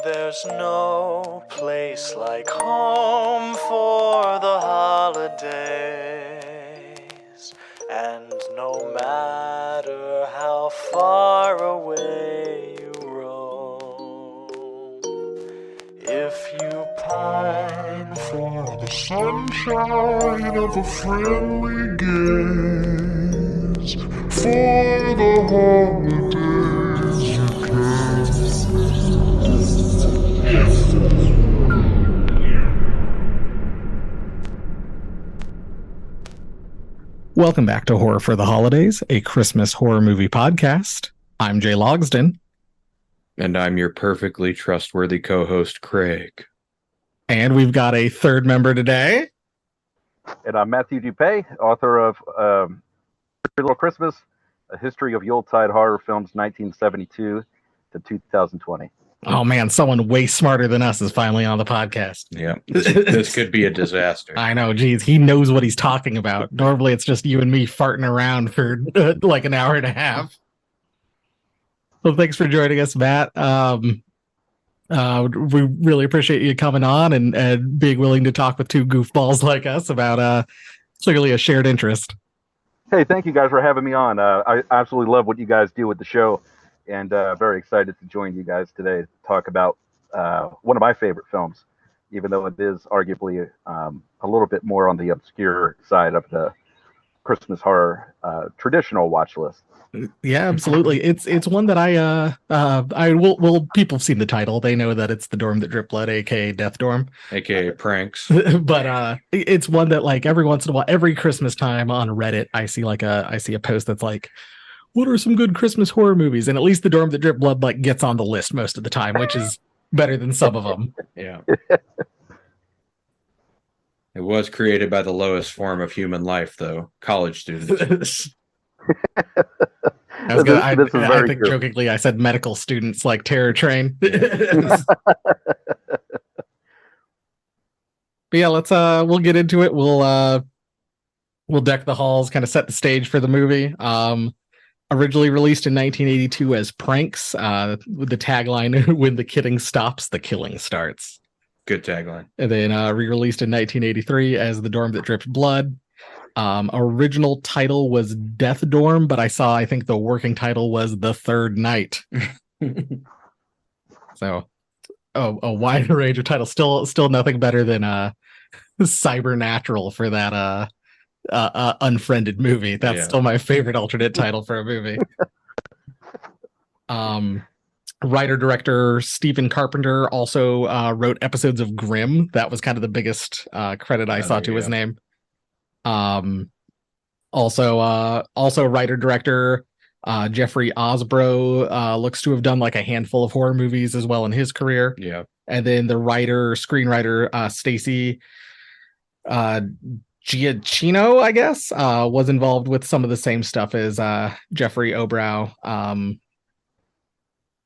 there's no place like home for the holidays. And no matter how far away you roam, if you pine for the sunshine of a friendly gaze, for the holidays you can. Welcome back to Horror for the Holidays, a Christmas horror movie podcast. I'm Jay Logsden. And I'm your perfectly trustworthy co-host, Craig. And we've got a third member today. And I'm Matthew DuPée, author of Merry Little Christmas, A History of Yuletide Horror Films 1972 to 2020. Oh man, someone way smarter than us is finally on the podcast. Yeah, this could be a disaster. I know, geez, he knows what he's talking about. Normally it's just you and me farting around for like an hour and a half. Well, thanks for joining us, Matt. We really appreciate you coming on and being willing to talk with two goofballs like us about clearly a shared interest. Hey, thank you guys for having me on. I absolutely love what you guys do with the show, and very excited to join you guys today to talk about one of my favorite films, even though it is arguably a little bit more on the obscure side of the Christmas horror traditional watch list. Yeah, absolutely. It's one that I will people have seen the title. They know that it's The Dorm That Dripped Blood, aka Death Dorm. AKA pranks. But it's one that like every once in a while, every Christmas time on Reddit, I see a post that's like, what are some good Christmas horror movies? And at least The Dorm That Dripped Blood like gets on the list most of the time, which is better than some of them. Yeah. It was created by the lowest form of human life, though. College students. I think jokingly I said medical students like Terror Train. But yeah, we'll get into it. We'll deck the halls, kind of set the stage for the movie. Originally released in 1982 as Pranks, with the tagline, "When the kidding stops, the killing starts." Good tagline. And then re-released in 1983 as The Dorm That Dripped Blood. Original title was Death Dorm, but I think the working title was The Third Night. So a wide range of titles. Still nothing better than Cybernatural for that unfriended movie. That's still my favorite alternate title for a movie. Writer director Stephen Carpenter also wrote episodes of Grimm. That was kind of the biggest credit I saw to his name. Also writer director Jeffrey Osbro looks to have done like a handful of horror movies as well in his career. Yeah. And then the screenwriter Stacy Giacchino, I guess, was involved with some of the same stuff as Jeffrey Obrow.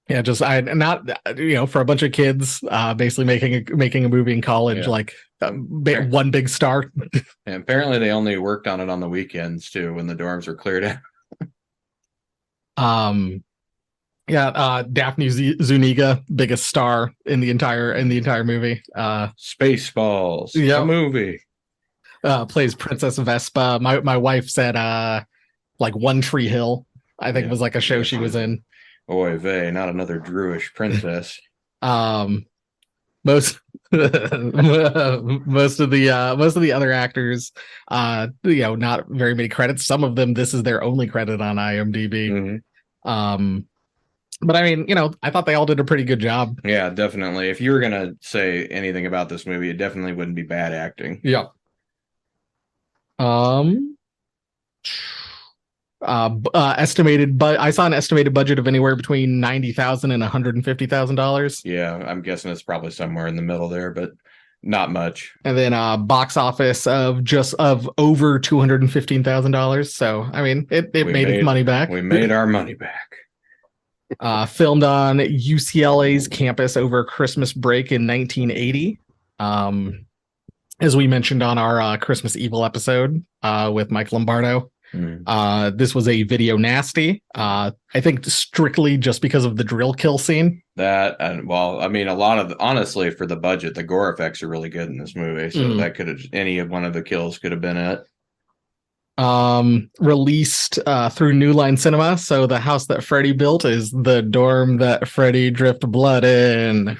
Yeah, just for a bunch of kids, basically making a movie in college, one big star. And apparently, they only worked on it on the weekends too, when the dorms were cleared out. Daphne Zuniga, biggest star in the entire movie. Spaceballs, the movie. Plays Princess Vespa. My wife said like One Tree Hill, I think was like a show she was in. Oy vey, not another Druish princess. Most of the other actors, not very many credits. Some of them, this is their only credit on IMDb. Mm-hmm. But I mean, I thought they all did a pretty good job. Yeah, definitely. If you were gonna say anything about this movie, it definitely wouldn't be bad acting. Yeah. Estimated, but I saw an estimated budget of anywhere between $90,000 and $150,000. Yeah, I'm guessing it's probably somewhere in the middle there, but not much. And then box office of over $215,000. So I mean, it made its money back. We made our money back. Filmed on UCLA's campus over Christmas break in 1980. As we mentioned on our Christmas Evil episode with Mike Lombardo. This was a video nasty. I think strictly just because of the drill kill scene. That, and well, I mean, a lot of honestly, for the budget, the gore effects are really good in this movie. So that could have, any of one of the kills could have been it. Released through New Line Cinema. So the house that Freddy built is the dorm that Freddy dripped blood in.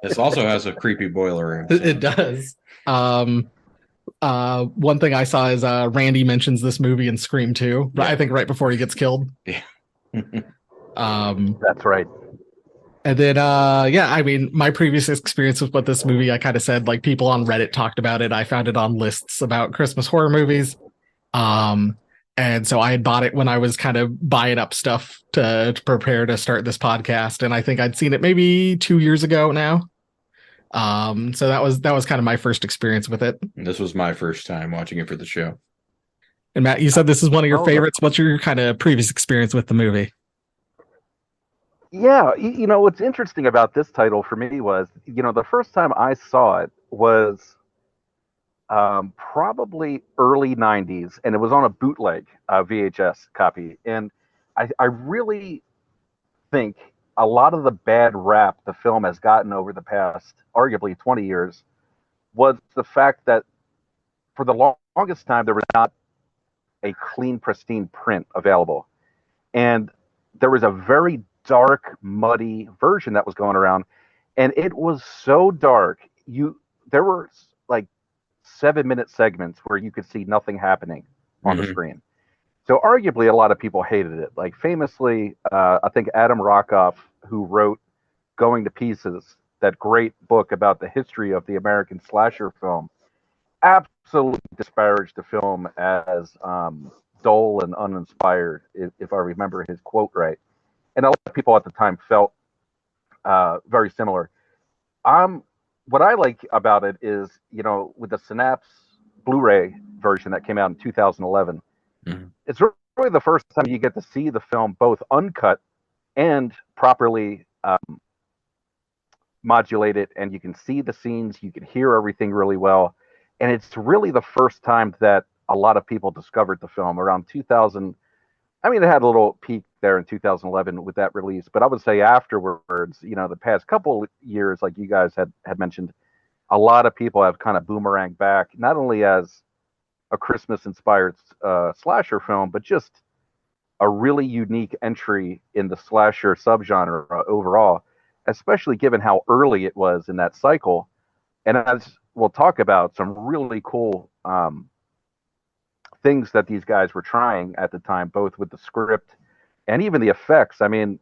This also has a creepy boiler room. So. It does. One thing I saw is Randy mentions this movie in Scream 2. Yeah. I think right before he gets killed. Yeah. That's right. And then, I mean, my previous experience with this movie, I kind of said, like, people on Reddit talked about it. I found it on lists about Christmas horror movies. And so I had bought it when I was kind of buying up stuff to prepare to start this podcast. And I think I'd seen it maybe 2 years ago now. So that was kind of my first experience with it. This was my first time watching it for the show. And Matt, you said this is one of your favorites. What's your kind of previous experience with the movie? Yeah, you know, what's interesting about this title for me was, you know, the first time I saw it was probably early 90s, and it was on a bootleg VHS copy. And I really think a lot of the bad rap the film has gotten over the past, arguably 20 years, was the fact that for the longest time, there was not a clean, pristine print available. And there was a very dark, muddy version that was going around, and it was so dark. There were like 7-minute segments where you could see nothing happening on the screen. So arguably, a lot of people hated it. Like famously, I think Adam Rockoff, who wrote "Going to Pieces," that great book about the history of the American slasher film, absolutely disparaged the film as dull and uninspired, if I remember his quote right. And a lot of people at the time felt very similar. What I like about it is, you know, with the Synapse Blu-ray version that came out in 2011, it's really the first time you get to see the film both uncut and properly modulated, and you can see the scenes, you can hear everything really well. And it's really the first time that a lot of people discovered the film around 2000. I mean, it had a little peak there in 2011 with that release, but I would say afterwards, you know, the past couple years, like you guys had mentioned, a lot of people have kind of boomeranged back, not only as a Christmas-inspired slasher film, but just a really unique entry in the slasher subgenre overall, especially given how early it was in that cycle. And as we'll talk about, some really cool things that these guys were trying at the time, both with the script and even the effects. I mean,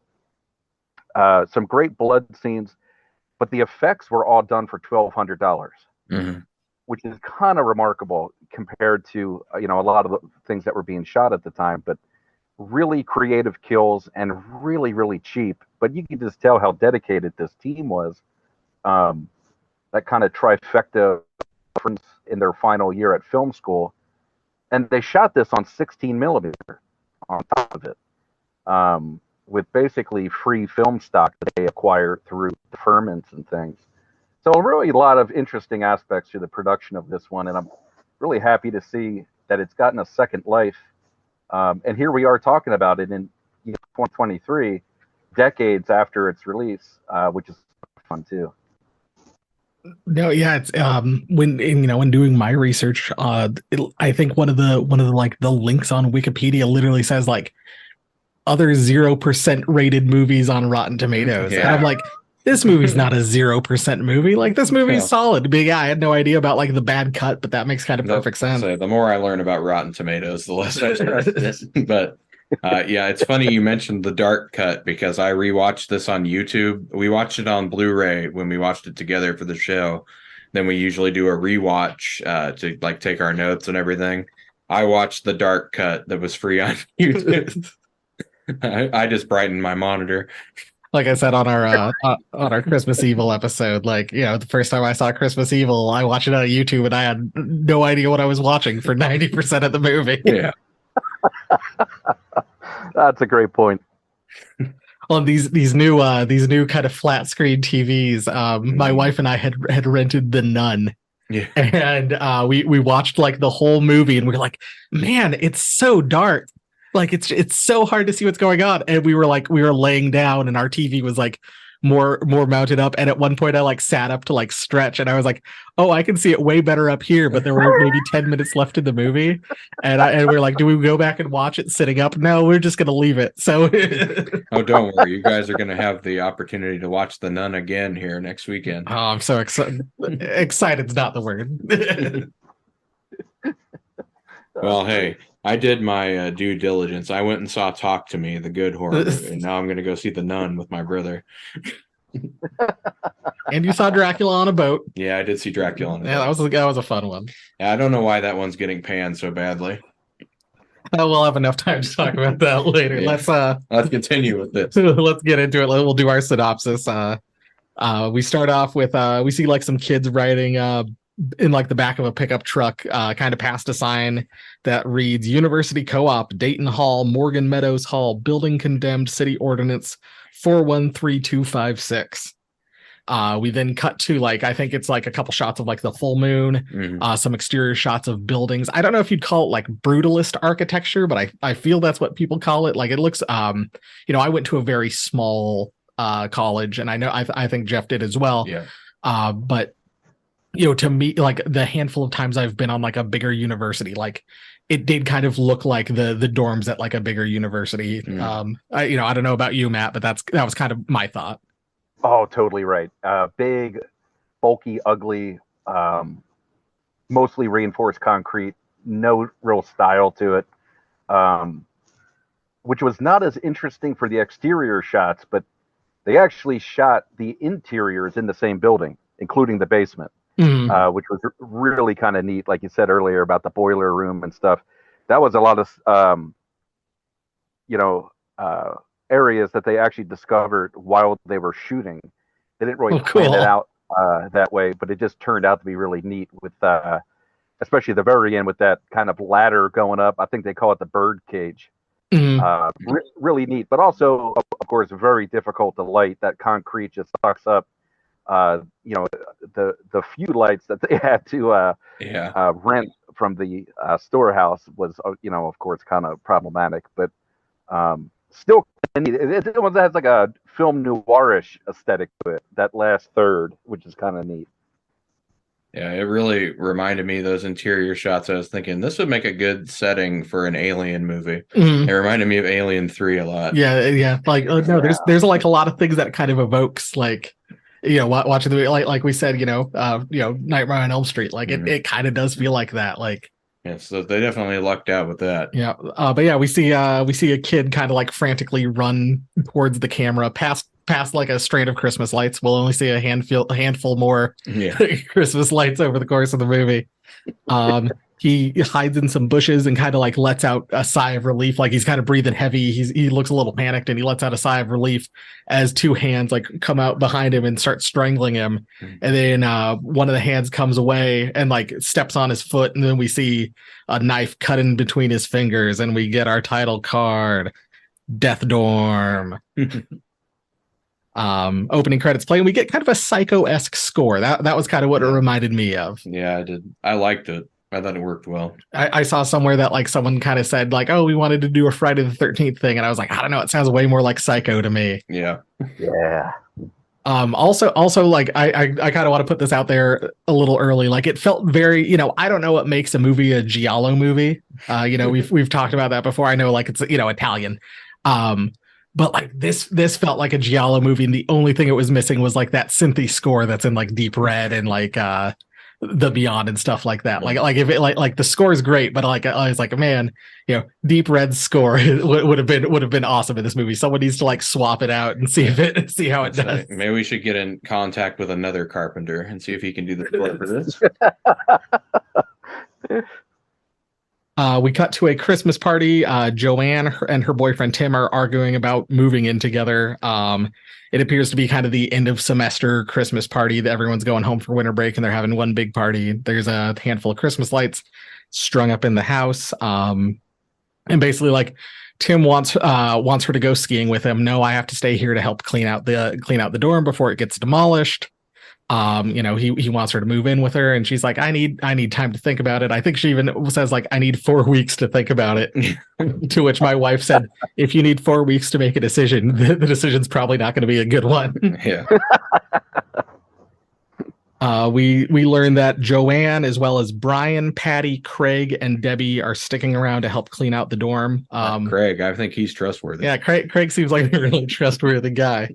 some great blood scenes, but the effects were all done for $1,200, which is kind of remarkable compared to, you know, a lot of the things that were being shot at the time. But really creative kills and really, really cheap. But you can just tell how dedicated this team was. That kind of trifecta in their final year at film school. And they shot this on 16 millimeter on top of it, with basically free film stock that they acquired through deferments and things. So really a lot of interesting aspects to the production of this one, and I'm really happy to see that it's gotten a second life. And here we are talking about it in 2023, decades after its release, which is fun too. No, yeah, it's when doing my research, I think one of the like the links on Wikipedia literally says like other 0% rated movies on Rotten Tomatoes. Yeah. And I'm like, this movie's not a 0% movie. Like this movie's solid. But yeah, I had no idea about like the bad cut, but that makes kind of perfect sense. So the more I learn about Rotten Tomatoes, the less I trust this. But yeah, it's funny you mentioned the dark cut because I rewatched this on YouTube. We watched it on Blu-ray when we watched it together for the show. Then we usually do a rewatch to like take our notes and everything. I watched the dark cut that was free on YouTube. I just brightened my monitor. Like I said on our Christmas Evil episode, like, you know, the first time I saw Christmas Evil, I watched it on YouTube and I had no idea what I was watching for 90% of the movie. Yeah. That's a great point. On these new kind of flat screen TVs, my wife and I had rented The Nun, Yeah. And we watched like the whole movie, and we were like, man, it's so dark. Like it's so hard to see what's going on. And we were laying down, and our TV was like more mounted up. And at one point I like sat up to like stretch, and I was like, oh, I can see it way better up here. But there were maybe 10 minutes left in the movie. And we're like, do we go back and watch it sitting up? No, we're just gonna leave it. So Oh, don't worry. You guys are gonna have the opportunity to watch The Nun again here next weekend. oh, I'm so excited. Excited's not the word. Well, hey, I did my due diligence. I went and saw Talk to Me, the good horror movie, and now I'm going to go see The Nun with my brother. And you saw Dracula on a boat. Yeah, I did see Dracula on a Yeah, boat. that was a fun one. Yeah, I don't know why that one's getting panned so badly. We'll have enough time to talk about that later. Yeah. Let's continue with this. Let's get into it. We'll do our synopsis. We start off with we see like some kids riding in like the back of a pickup truck, kind of past a sign that reads University Co-op, Dayton Hall, Morgan Meadows Hall, building condemned, city ordinance 413256. We then cut to like, I think it's like a couple shots of like the full moon, some exterior shots of buildings. I don't know if you'd call it like brutalist architecture, but I feel that's what people call it. Like it looks, I went to a very small college, and I know I think Jeff did as well. Yeah. But to me, like the handful of times I've been on like a bigger university, like it did kind of look like the dorms at like a bigger university. I don't know about you, Matt, but that was kind of my thought. Oh, totally right. Big, bulky, ugly, mostly reinforced concrete, no real style to it, which was not as interesting for the exterior shots, but they actually shot the interiors in the same building, including the basement. Which was really kind of neat. Like you said earlier about the boiler room and stuff. That was a lot of, areas that they actually discovered while they were shooting. They didn't really plan it out that way, but it just turned out to be really neat with, especially the very end with that kind of ladder going up. I think they call it the bird cage. Really neat, but also, of course, very difficult to light. That concrete just sucks up. The few lights that they had to rent from the storehouse was, of course, kind of problematic, but still neat. It has like a film noirish aesthetic to it. That last third, which is kind of neat. Yeah, it really reminded me of those interior shots. I was thinking this would make a good setting for an Alien movie. It reminded me of Alien 3 a lot. Yeah. Like, there's like a lot of things that kind of evokes like, watching the movie, like we said, Nightmare on Elm Street, like it kind of does feel like that. Like, yeah, so they definitely lucked out with that. Yeah. But yeah, we see a kid kind of like frantically run towards the camera past like a strand of Christmas lights. We'll only see a handful more Christmas lights over the course of the movie. He hides in some bushes and kind of like lets out a sigh of relief. Like he's kind of breathing heavy. He looks a little panicked, and he lets out a sigh of relief as two hands like come out behind him and start strangling him. And then one of the hands comes away and like steps on his foot. And then we see a knife cut in between his fingers, and we get our title card, Death Dorm. Opening credits play, and we get kind of a Psycho-esque score. That was kind of what it reminded me of. Yeah, I did. I liked it. I thought it worked well. I saw somewhere that like someone kind of said like, oh, we wanted to do a Friday the 13th thing, and I was like, I don't know, it sounds way more like Psycho to me. Yeah. Also like I kind of want to put this out there a little early. Like it felt very, I don't know what makes a movie a giallo movie. We've talked about that before. I know like it's Italian. But like this felt like a giallo movie, and the only thing it was missing was like that synthy score that's in like Deep Red and like the Beyond and stuff like that. Like if it like the score is great, but like I was like, man, Deep Red's score would have been awesome in this movie. Someone needs to like swap it out and see how it does. Maybe we should get in contact with another carpenter and see if he can do the score for this. We cut to a Christmas party. Joanne and her boyfriend Tim are arguing about moving in together. It appears to be kind of the end of semester Christmas party that everyone's going home for winter break, and they're having one big party. There's a handful of Christmas lights strung up in the house. And basically like Tim wants her to go skiing with him. No, I have to stay here to help clean out the dorm before it gets demolished. He wants her to move in with her, and she's like, I need time to think about it. I think she even says like, I need 4 weeks to think about it. To which my wife said, if you need 4 weeks to make a decision, the decision's probably not going to be a good one. Yeah. We learn that Joanne, as well as Brian, Patty, Craig, and Debbie, are sticking around to help clean out the dorm. Craig, I think he's trustworthy. Yeah, Craig seems like a really trustworthy guy.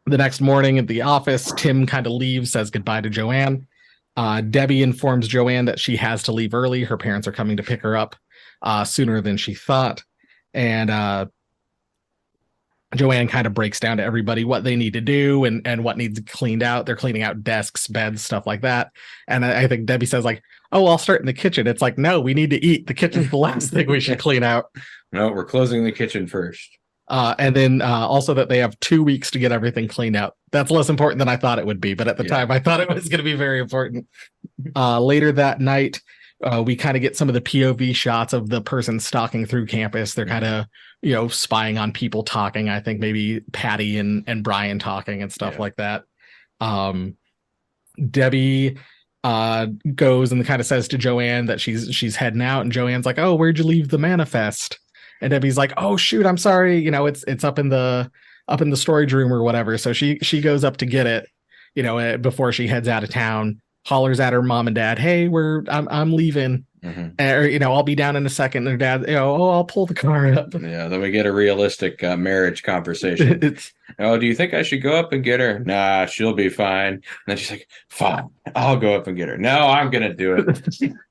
The next morning at the office, Tim kind of leaves, says goodbye to Joanne. Debbie informs Joanne that she has to leave early. Her parents are coming to pick her up sooner than she thought. And Joanne kind of breaks down to everybody what they need to do and what needs cleaned out. They're cleaning out desks, beds, stuff like that. And I think Debbie says like, oh, I'll start in the kitchen. It's like, no, we need to eat. The kitchen's the last thing we should clean out. No, we're closing the kitchen first. And then also that they have 2 weeks to get everything cleaned out. That's less important than I thought it would be. But at the time, I thought it was going to be very important. Later that night, we kind of get some of the POV shots of the person stalking through campus. They're kind of, spying on people talking. I think maybe Patty and Brian talking and stuff like that. Debbie goes and kind of says to Joanne that she's heading out. And Joanne's like, oh, where'd you leave the manifest? And Debbie's like, oh shoot, I'm sorry. It's up in the storage room or whatever. So she goes up to get it, before she heads out of town, hollers at her mom and dad, hey, I'm leaving. Or, I'll be down in a second. And her dad, I'll pull the car up. Yeah. Then we get a realistic marriage conversation. Oh, do you think I should go up and get her? Nah, she'll be fine. And then she's like, fine, I'll go up and get her. No, I'm going to do it.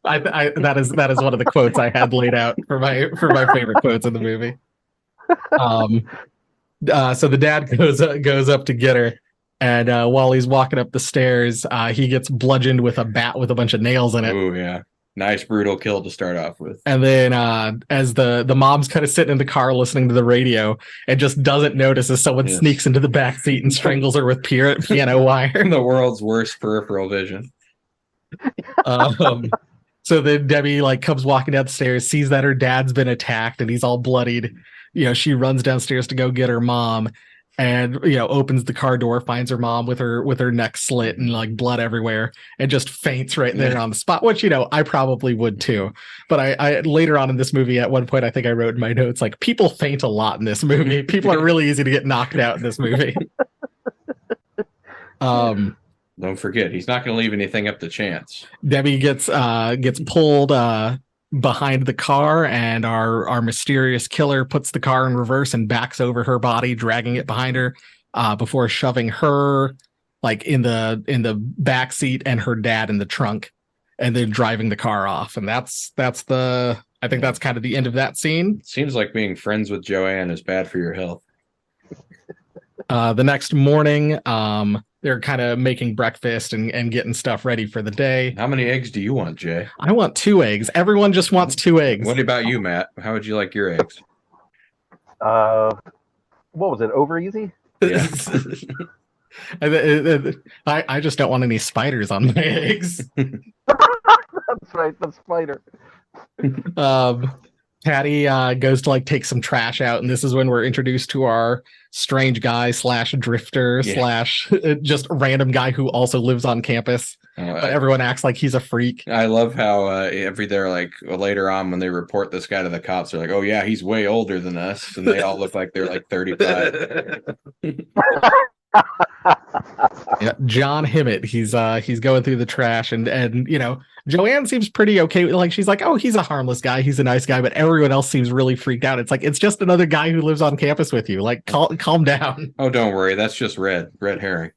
That is one of the quotes I had laid out for my favorite quotes in the movie. So the dad goes up to get her. And while he's walking up the stairs, he gets bludgeoned with a bat with a bunch of nails in it. Oh, yeah. Nice, brutal kill to start off with. And then as the mom's kind of sitting in the car listening to the radio and just doesn't notice as someone sneaks into the back seat and strangles her with piano wire. The world's worst peripheral vision. So then Debbie comes walking down the stairs, sees that her dad's been attacked and he's all bloodied. She runs downstairs to go get her mom. And opens the car door, finds her mom with her neck slit and blood everywhere, and just faints right there on the spot. Which I probably would too. But I later on in this movie, at one point, I think I wrote in my notes people faint a lot in this movie. People are really easy to get knocked out in this movie. Don't forget, he's not going to leave anything up to chance. Debbie gets pulled behind the car, and our mysterious killer puts the car in reverse and backs over her body, dragging it behind her before shoving her in the back seat and her dad in the trunk, and then driving the car off. And I think that's kind of the end of that scene. Seems like being friends with Joanne is bad for your health. The next morning, they're kind of making breakfast and getting stuff ready for the day. How many eggs do you want, Jay? I want 2 eggs. Everyone just wants 2 eggs. What about you, Matt? How would you like your eggs? What was it? Over easy? Yeah. I just don't want any spiders on my eggs. That's right, the spider. Patty goes to take some trash out, and this is when we're introduced to our strange guy / drifter / just random guy who also lives on campus. But everyone acts like he's a freak. I love how later on when they report this guy to the cops, they're like, oh yeah, he's way older than us, and they all look like they're 35. Yeah, John Himmett. He's going through the trash, and Joanne seems pretty okay. She's like, oh, he's a harmless guy, he's a nice guy, but everyone else seems really freaked out. It's just another guy who lives on campus with you. Calm down. Oh, don't worry, that's just red herring.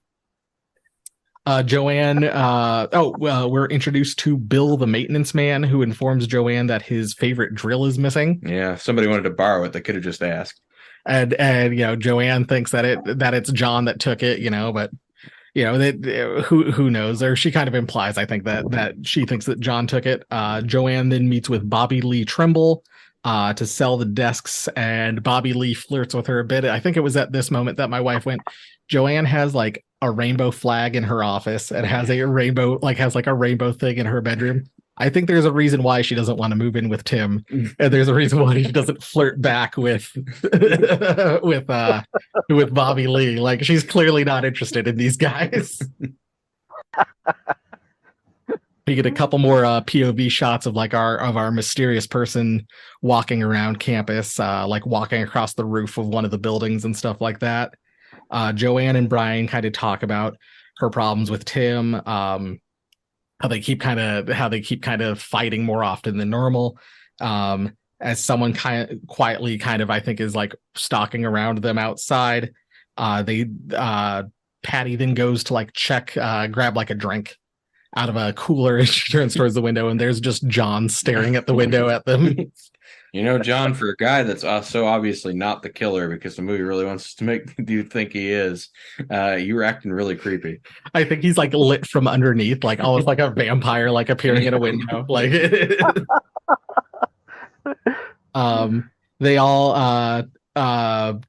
Joanne. We're introduced to Bill, the maintenance man, who informs Joanne that his favorite drill is missing. Yeah, if somebody wanted to borrow it, they could have just asked. And Joanne thinks that it's John that took it, but who knows? Or she kind of implies, I think, that she thinks that John took it. Joanne then meets with Bobby Lee Trimble to sell the desks, and Bobby Lee flirts with her a bit. I think it was at this moment that my wife went, Joanne has a rainbow flag in her office and has a rainbow, has a rainbow thing in her bedroom. I think there's a reason why she doesn't want to move in with Tim, and there's a reason why she doesn't flirt back with with Bobby Lee. Like, she's clearly not interested in these guys. We get a couple more POV shots of our mysterious person walking around campus, like walking across the roof of one of the buildings and stuff like that. Joanne and Brian kind of talk about her problems with Tim. How they keep kind of fighting more often than normal, as someone kind of quietly I think is like stalking around them outside. Patty then goes to like check, grab like a drink out of a cooler, and she turns towards the window, and there's just John staring at the window at them. You know, John, for a guy that's so obviously not the killer, because the movie really wants to make you think he is, you were acting really creepy. I think he's like lit from underneath, like almost like a vampire, like appearing in a window. Like, they all,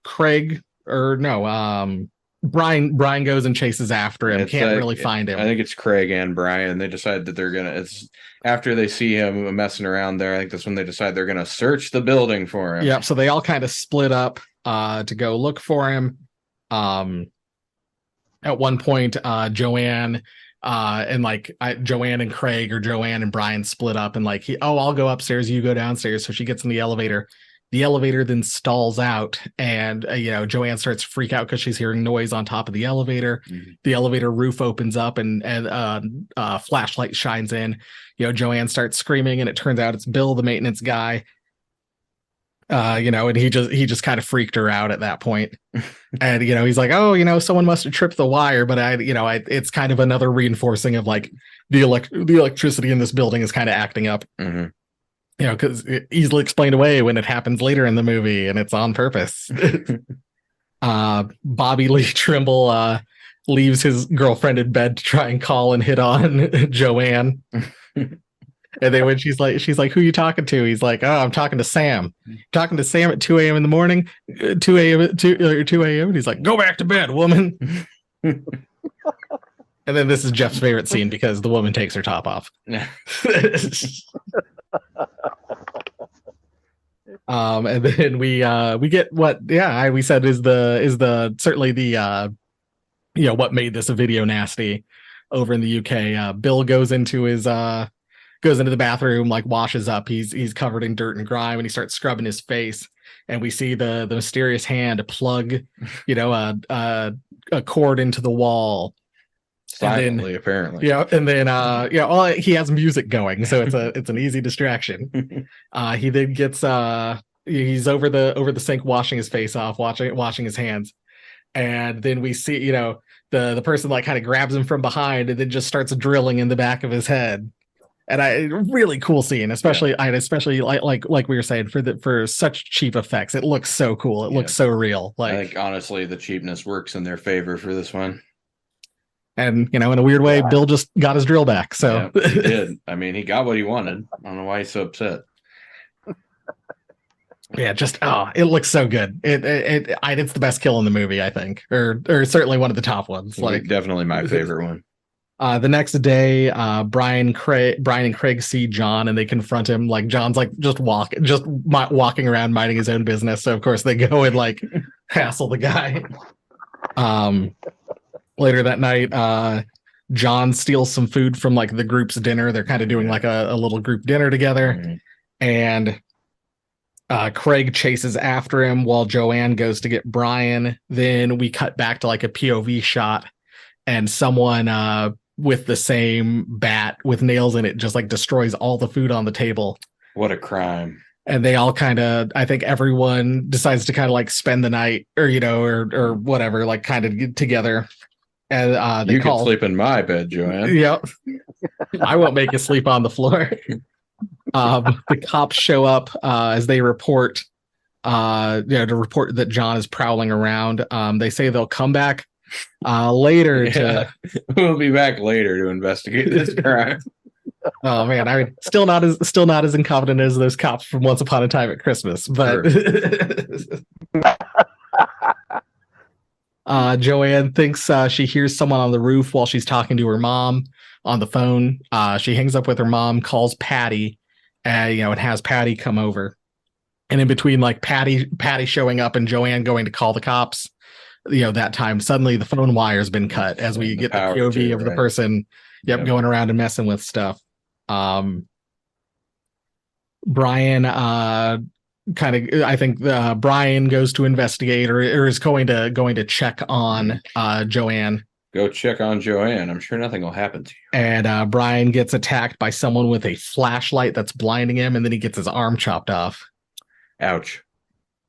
Craig or no, Brian goes and chases after him. Can't really find him. I think it's Craig and Brian. They decide that it's after they see him messing around there. I think that's when they decide they're gonna search the building for him. Yep. So they all kind of split up to go look for him. At one point, Joanne Joanne and Craig, or Joanne and Brian, split up, and like, I'll go upstairs, you go downstairs. So she gets in the elevator. The elevator then stalls out, and Joanne starts to freak out because she's hearing noise on top of the elevator. Mm-hmm. The elevator roof opens up, and flashlight shines in. Joanne starts screaming, and it turns out it's Bill, the maintenance guy. And he just kind of freaked her out at that point. And he's like, oh, someone must have tripped the wire. But it's kind of another reinforcing of like the electricity in this building is kind of acting up. Mm-hmm. Because it's easily explained away when it happens later in the movie, and it's on purpose. Bobby Lee Trimble leaves his girlfriend in bed to try and call and hit on Joanne. And then when she's like, who are you talking to? He's like, oh, I'm talking to Sam. Talking to Sam at 2 a.m. in the morning, 2 a.m. 2 a.m. And he's like, go back to bed, woman. And then this is Jeff's favorite scene, because the woman takes her top off. And then we get what we said is the certainly the what made this a video nasty over in the UK. Bill goes into the bathroom, like washes up. He's covered in dirt and grime, and he starts scrubbing his face, and we see the mysterious hand plug a cord into the wall. Silently, then, apparently. Yeah, and then he has music going, so it's an easy distraction. He then gets he's over the sink washing his face off, washing his hands, and then we see the person like kind of grabs him from behind and then just starts drilling in the back of his head. And really cool scene, especially like we were saying, for such cheap effects. It looks so cool. It looks so real. Like, I think honestly the cheapness works in their favor for this one. And in a weird way, Bill just got his drill back. So yeah, he did. I mean, he got what he wanted. I don't know why he's so upset. Yeah, it looks so good. It's the best kill in the movie, I think, or certainly one of the top ones. Like, definitely my favorite one. The next day, Brian and Craig see John, and they confront him. Like, John's like just walking around minding his own business. So of course they go and like hassle the guy. Later that night, John steals some food from like the group's dinner. They're kind of doing like a little group dinner together. Mm-hmm. And Craig chases after him while Joanne goes to get Brian. Then we cut back to like a POV shot, and someone with the same bat with nails in it just like destroys all the food on the table. What a crime. And they all I think everyone decides to kind of like spend the night or whatever, like kind of get together. And you can sleep in my bed, Joanne. Yep. I won't make you sleep on the floor. The cops show up as they report to report that John is prowling around. They say they'll come back later. We'll be back later to investigate this crime. Oh man, I mean, still not as incompetent as those cops from Once Upon a Time at Christmas, but Joanne thinks she hears someone on the roof while she's talking to her mom on the phone. She hangs up with her mom, calls Patty, and has Patty come over. And in between, like Patty showing up and Joanne going to call the cops, that time suddenly the phone wire's been cut as we get the POV of the person, going around and messing with stuff. Brian, I think Brian goes to investigate or is going to check on Joanne. Go check on Joanne. I'm sure nothing will happen to you. And Brian gets attacked by someone with a flashlight that's blinding him, and then he gets his arm chopped off. Ouch.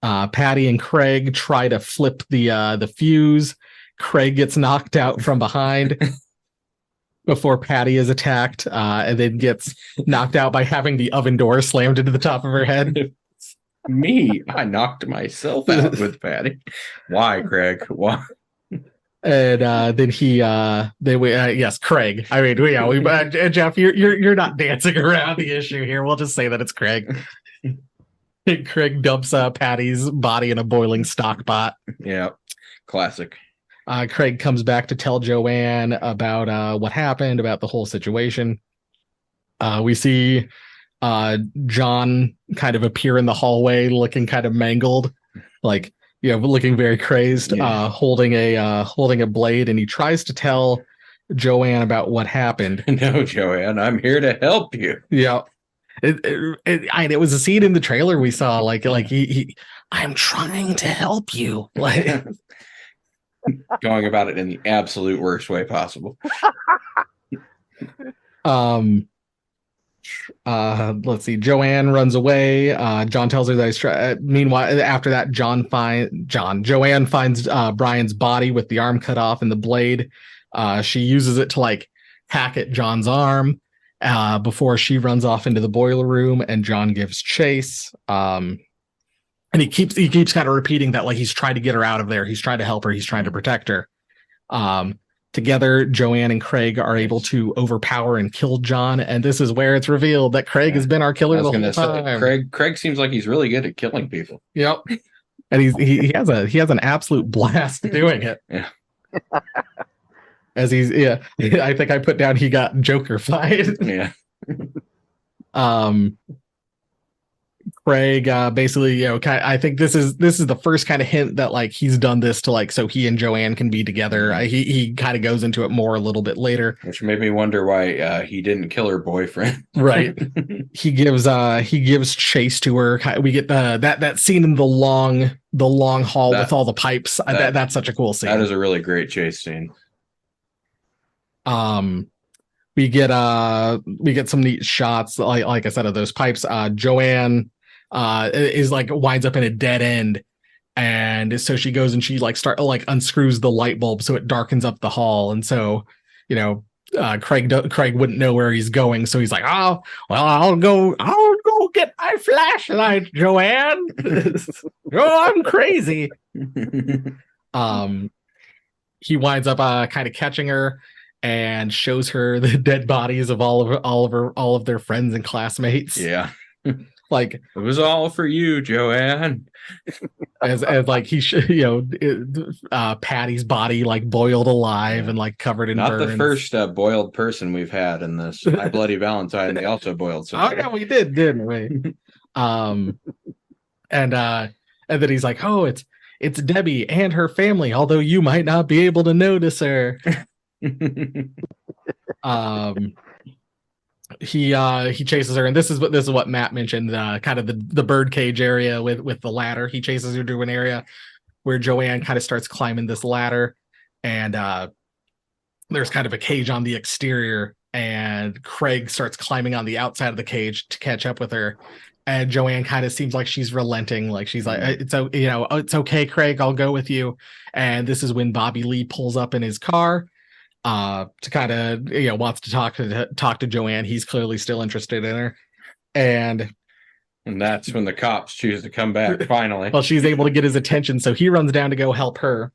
Patty and Craig try to flip the fuse. Craig gets knocked out from behind before Patty is attacked, and then gets knocked out by having the oven door slammed into the top of her head. Me, I knocked myself out with Patty. Why, Craig? Why? And then yes, Craig. I mean, Jeff, you're not dancing around the issue here. We'll just say that it's Craig. Craig dumps Patty's body in a boiling stock pot. Yeah, classic. Craig comes back to tell Joanne about what happened, about the whole situation. We see John kind of appear in the hallway looking kind of mangled, like looking very crazed, holding a blade, and he tries to tell Joanne about what happened. No, Joanne, I'm here to help you. Yeah. It was a scene in the trailer we saw, like he I'm trying to help you, like going about it in the absolute worst way possible. Let's see. Joanne runs away. John tells her that he's meanwhile, after that, Joanne finds Brian's body with the arm cut off and the blade. She uses it to like hack at John's arm before she runs off into the boiler room, and John gives chase. And he keeps kind of repeating that, like, he's trying to get her out of there. He's trying to help her. He's trying to protect her. Together, Joanne and Craig are able to overpower and kill John, and this is where it's revealed that Craig has been our killer the whole time. Craig seems like he's really good at killing people. Yep, and he has an absolute blast doing it. Yeah. As I think I put down he got Joker-fied. Yeah. Craig basically, I think this is the first kind of hint that like he's done this to like so he and Joanne can be together. He kind of goes into it more a little bit later, which made me wonder why he didn't kill her boyfriend. Right. He gives chase to her. We get that scene in the long hall with all the pipes. That's such a cool scene. That is a really great chase scene. We get some neat shots, like I said, of those pipes. Joanne is like winds up in a dead end, and so she goes and she unscrews the light bulb so it darkens up the hall, and so Craig wouldn't know where he's going, so he's like, oh well, I'll go get my flashlight, Joanne. Oh, I'm crazy. He winds up kind of catching her and shows her the dead bodies of all of their friends and classmates. Yeah. Like, it was all for you, Joanne. as like he Patty's body like boiled alive and like covered in burns. Not the first boiled person we've had in this. My Bloody Valentine, they also boiled somebody. Oh yeah, we did, didn't we? And then he's like, oh, it's Debbie and her family, although you might not be able to notice her. He chases her, and this is what Matt mentioned, kind of the birdcage area with the ladder. He chases her to an area where Joanne kind of starts climbing this ladder, and there's kind of a cage on the exterior, and Craig starts climbing on the outside of the cage to catch up with her. And Joanne kind of seems like she's relenting, like she's like, it's okay, Craig, I'll go with you. And this is when Bobby Lee pulls up in his car to kind of wants to talk to Joanne. He's clearly still interested in her, and that's when the cops choose to come back finally. Well, she's able to get his attention, so he runs down to go help her.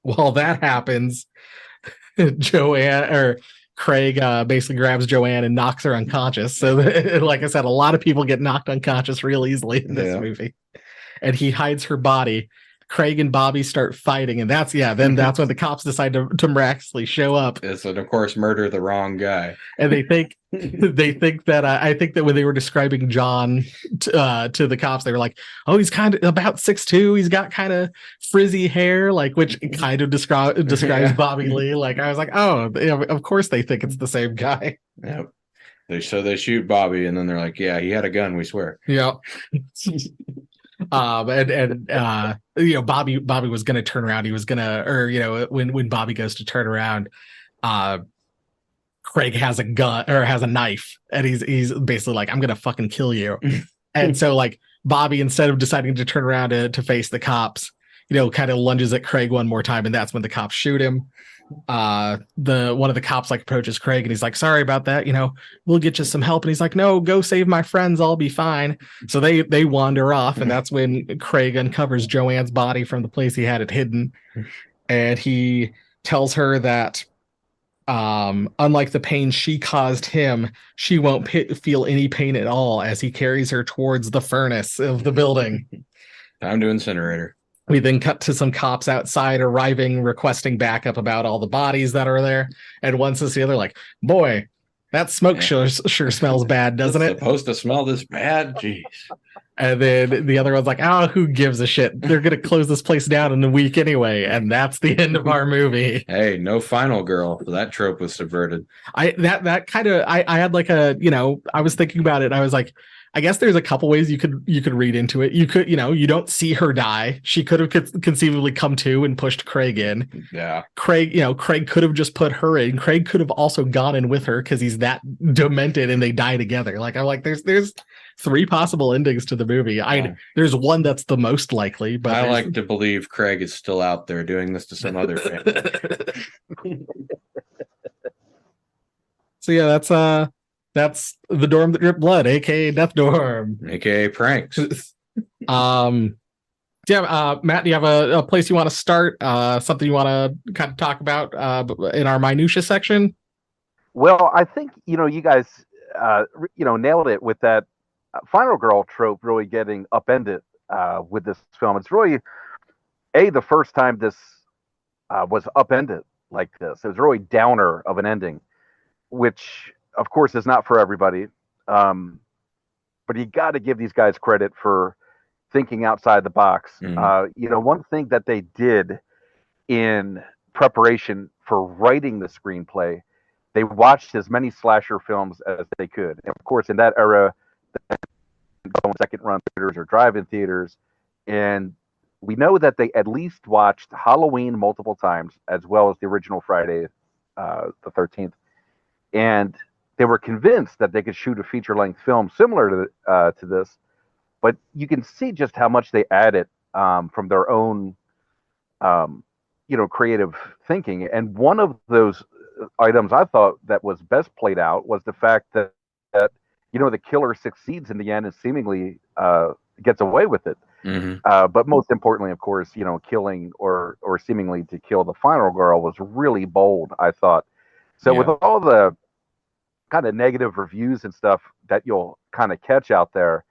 While that happens, Craig basically grabs Joanne and knocks her unconscious. So, like I said, a lot of people get knocked unconscious real easily in this movie. And he hides her body Craig and Bobby start fighting, and that's when the cops decide to miraculously show up. Yes, and of course murder the wrong guy. And they think that I think that when they were describing John to the cops, they were like, "Oh, he's kind of about 6'2". He's got kind of frizzy hair," like, which kind of describes Bobby Lee. Like, I was like, "Oh, of course they think it's the same guy." Yep. They shoot Bobby, and then they're like, "Yeah, he had a gun. We swear." Yeah. Bobby was gonna turn around. He was gonna, when Bobby goes to turn around, Craig has a gun or has a knife, and he's basically like, "I'm gonna fucking kill you." And so, like, Bobby, instead of deciding to turn around to face the cops, kind of lunges at Craig one more time, and that's when the cops shoot him. One of the cops like approaches Craig, and he's like, "Sorry about that, we'll get you some help." And he's like, "No, go save my friends, I'll be fine." So they wander off, and that's when Craig uncovers Joanne's body from the place he had it hidden, and he tells her that unlike the pain she caused him, she won't feel any pain at all as he carries her towards the furnace of the building. Time to incinerate her. We then cut to some cops outside arriving, requesting backup about all the bodies that are there. And one says to the other, like, "Boy, that smoke sure smells bad, doesn't it?" Supposed to smell this bad? Jeez. And then the other one's like, "Oh, who gives a shit? They're going to close this place down in a week anyway." And that's the end of our movie. Hey, no final girl. That trope was subverted. I had like I was thinking about it. And I was like, I guess there's a couple ways you could read into it. You could, you don't see her die. She could have conceivably come to and pushed Craig in. Yeah. Craig could have just put her in. Craig could have also gone in with her because he's that demented and they die together. Like, I'm like, there's 3 possible endings to the movie. There's one that's the most likely, but I like to believe Craig is still out there doing this to some other family. So yeah, that's the dorm that dripped blood, aka Death Dorm, aka pranks. Matt, do you have a place you want to start? Something you want to kind of talk about in our minutia section? Well, I think you guys nailed it with that final girl trope really getting upended with this film. It's really the first time this was upended like this. It was really downer of an ending, which of course is not for everybody. But you got to give these guys credit for thinking outside the box. One thing that they did in preparation for writing the screenplay, they watched as many slasher films as they could. And of course, in that era, second run theaters or drive-in theaters, and we know that they at least watched Halloween multiple times, as well as the original Friday the 13th, and they were convinced that they could shoot a feature-length film similar to this. But you can see just how much they added from their own creative thinking. And one of those items I thought that was best played out was the fact that the killer succeeds in the end and seemingly gets away with it. But most importantly, of course, killing or seemingly to kill the final girl was really bold, I thought. So with all the kind of negative reviews and stuff that you'll kind of catch out there,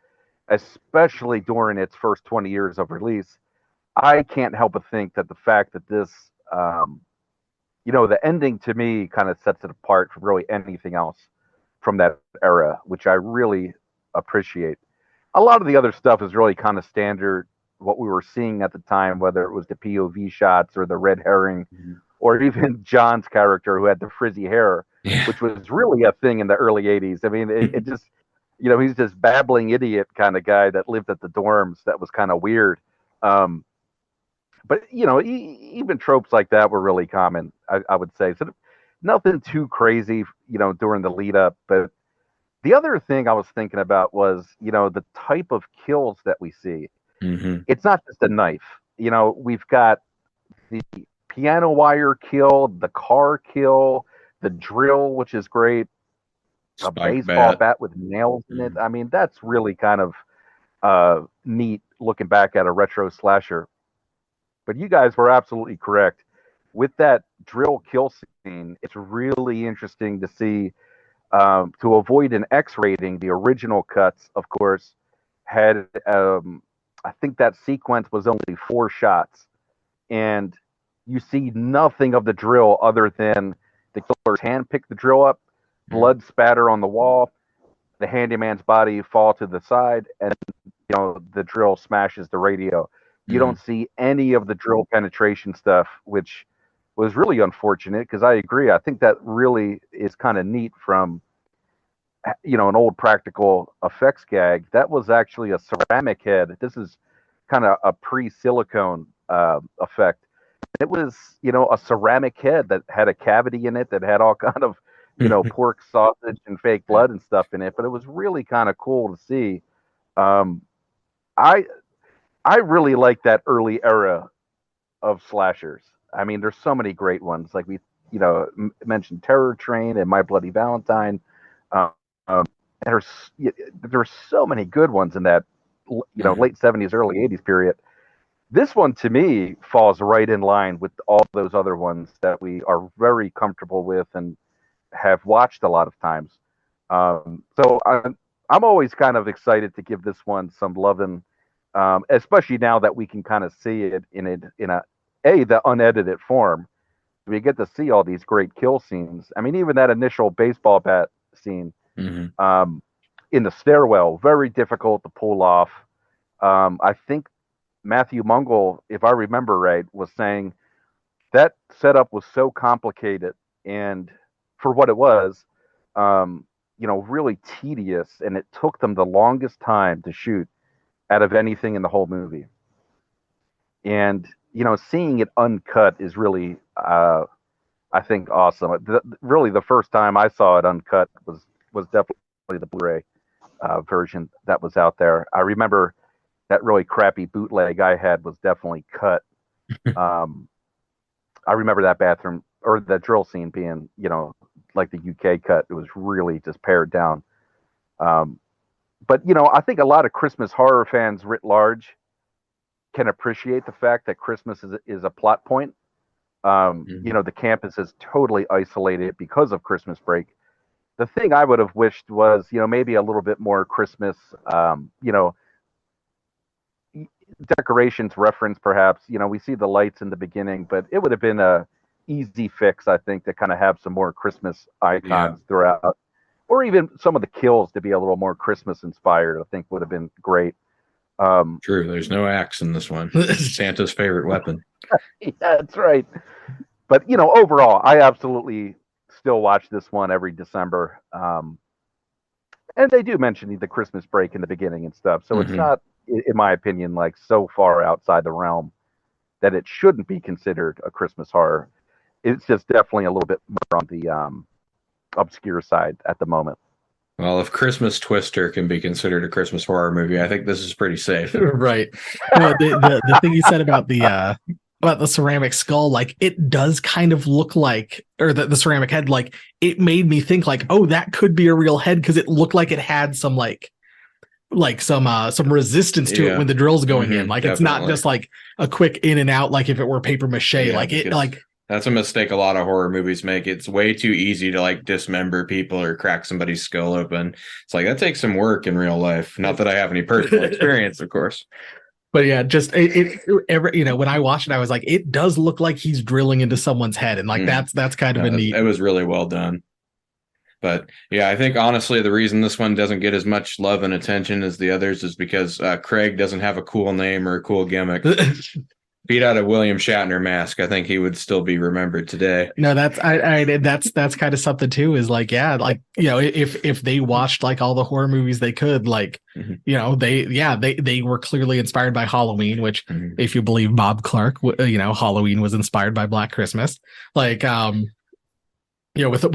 especially during its first 20 years of release, I can't help but think that the fact that this, the ending to me kind of sets it apart from really anything else from that era, which I really appreciate. A lot of the other stuff is really kind of standard, what we were seeing at the time, whether it was the POV shots or the red herring, or even John's character who had the frizzy hair, which was really a thing in the early 80s. I mean, it just, he's this babbling idiot kind of guy that lived at the dorms. That was kind of weird. But, even tropes like that were really common, I would say. So nothing too crazy, during the lead up. But the other thing I was thinking about was, the type of kills that we see. It's not just a knife. We've got the piano wire kill, the car kill, the drill, which is great. A baseball bat with nails in it. I mean, that's really kind of neat looking back at a retro slasher. But you guys were absolutely correct. With that drill kill scene, it's really interesting to see, to avoid an X rating, the original cuts, of course, had I think that sequence was only 4 shots, and you see nothing of the drill other than the killer's hand pick the drill up, blood spatter on the wall, the handyman's body fall to the side, and the drill smashes the radio. You don't see any of the drill penetration stuff, which was really unfortunate, because I agree. I think that really is kind of neat from an old practical effects gag. That was actually a ceramic head. This is kind of a pre-silicone effect. It was, a ceramic head that had a cavity in it that had all kind of, pork sausage and fake blood and stuff in it. But it was really kind of cool to see. I really like that early era of slashers. I mean, there's so many great ones. Like we, mentioned Terror Train and My Bloody Valentine. There's so many good ones in that, late 70s, early 80s period. This one, to me, falls right in line with all those other ones that we are very comfortable with and have watched a lot of times. So I'm always kind of excited to give this one some loving, especially now that we can kind of see it in the unedited form. We get to see all these great kill scenes. I mean, even that initial baseball bat scene in the stairwell, very difficult to pull off. I think Matthew Mungle, if I remember right, was saying that setup was so complicated and for what it was, really tedious, and it took them the longest time to shoot out of anything in the whole movie. And seeing it uncut is really, I think, awesome. Really, the first time I saw it uncut was definitely the Blu-ray version that was out there. I remember that really crappy bootleg I had was definitely cut. I remember that bathroom or that drill scene being, like the UK cut. It was really just pared down. But I think a lot of Christmas horror fans writ large can appreciate the fact that Christmas is a plot point. The campus is totally isolated because of Christmas break. The thing I would have wished was, maybe a little bit more Christmas, decorations reference, perhaps. We see the lights in the beginning, but it would have been a easy fix, I think, to kind of have some more Christmas icons throughout, or even some of the kills to be a little more Christmas inspired. I think would have been great. True, there's no axe in this one. Santa's favorite weapon. Yeah, that's right. But overall, I absolutely still watch this one every December. And they do mention the Christmas break in the beginning and stuff, so it's not, in my opinion, like so far outside the realm that it shouldn't be considered a Christmas horror. It's just definitely a little bit more on the obscure side at the moment. Well, if Christmas Twister can be considered a Christmas horror movie, I think this is pretty safe. Right. No, the thing you said about the ceramic skull, like it does kind of look like, or the ceramic head, like it made me think like, oh, that could be a real head, because it looked like it had some some resistance to it when the drill's going in. Like it's not just like a quick in and out, like if it were paper mache. That's a mistake a lot of horror movies make. It's way too easy to like dismember people or crack somebody's skull open. It's like that takes some work in real life. Not that I have any personal experience, of course. But yeah, just when I watched it, I was like, it does look like he's drilling into someone's head, and like that's kind of a neat. It was really well done. But yeah, I think honestly the reason this one doesn't get as much love and attention as the others is because Craig doesn't have a cool name or a cool gimmick. If he'd had a William Shatner mask, I think he would still be remembered today. No, that's kind of something too. Is like, yeah, like if they watched like all the horror movies they could, like they were clearly inspired by Halloween, which if you believe Bob Clark, Halloween was inspired by Black Christmas, like with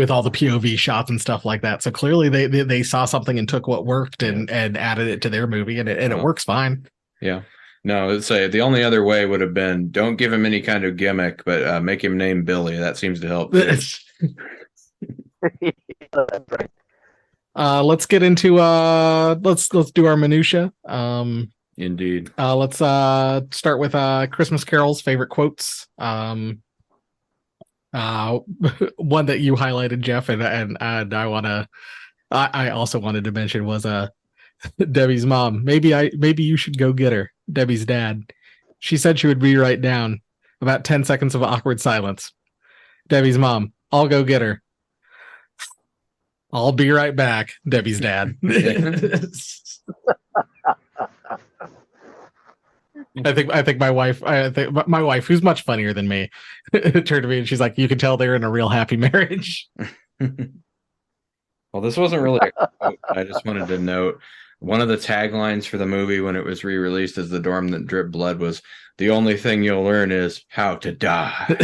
all the POV shots and stuff like that. So clearly they saw something and took what worked and added it to their movie, and it works fine. Yeah. No, let's say the only other way would have been don't give him any kind of gimmick, but make him name Billy. That seems to help. That's right. Let's get into let's do our minutia. Indeed. Let's start with Christmas Carol's favorite quotes. One that you highlighted, Jeff, and I also wanted to mention was Debbie's mom. Maybe you should go get her. Debbie's dad. She said she would be right down. About 10 seconds of awkward silence. Debbie's mom. I'll go get her. I'll be right back. Debbie's dad. I think my wife, who's much funnier than me, turned to me and she's like, you can tell they're in a real happy marriage. Well, this wasn't really a quote. I just wanted to note one of the taglines for the movie when it was re-released as The Dorm That Dripped Blood was, the only thing you'll learn is how to die.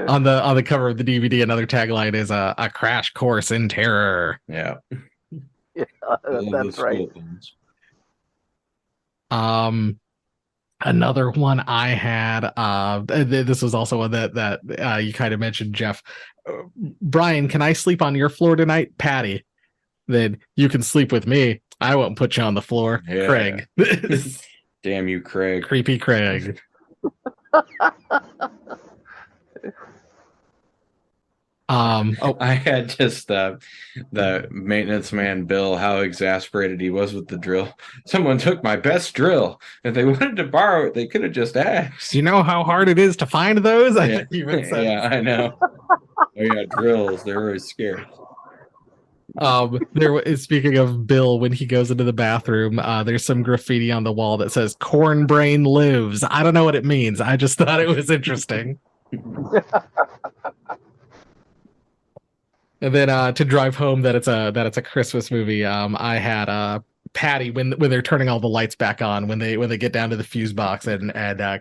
On the cover of the DVD, another tagline is a crash course in terror. Yeah. Yeah, that's right. Another one I had, this was also one that you kind of mentioned, Jeff. Brian, can I sleep on your floor tonight? Patty. Then you can sleep with me. I won't put you on the floor. Yeah. Craig. Damn you, Craig. Creepy Craig. I had just the maintenance man Bill, how exasperated he was with the drill. Someone took my best drill. If they wanted to borrow it, they could have just asked. Do you know how hard it is to find those? Yeah, yeah, I know. Oh yeah, drills. They're always scared. Speaking of Bill, when he goes into the bathroom, there's some graffiti on the wall that says "Corn Brain Lives." I don't know what it means. I just thought it was interesting. And then to drive home that it's a Christmas movie, I had Patty when they're turning all the lights back on, when they get down to the fuse box and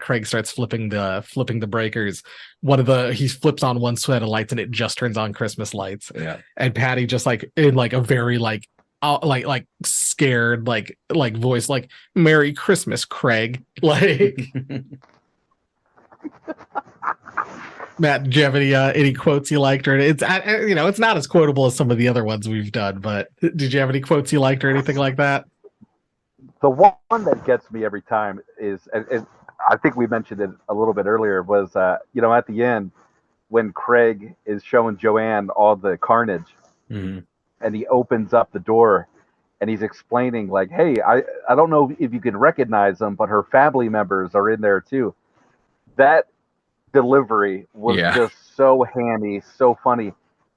Craig starts flipping the breakers. He flips on one set of lights and it just turns on Christmas lights. Yeah. And Patty just like in like a very like scared like voice, like "Merry Christmas, Craig." Like Matt, do you have any quotes you liked, or it's it's not as quotable as some of the other ones we've done, but did you have any quotes you liked or anything like that? The one that gets me every time is, and I think we mentioned it a little bit earlier, was at the end when Craig is showing Joanne all the carnage, mm-hmm. and he opens up the door and he's explaining like, "Hey, I don't know if you can recognize them, but her family members are in there too." That delivery was just so hammy, so funny,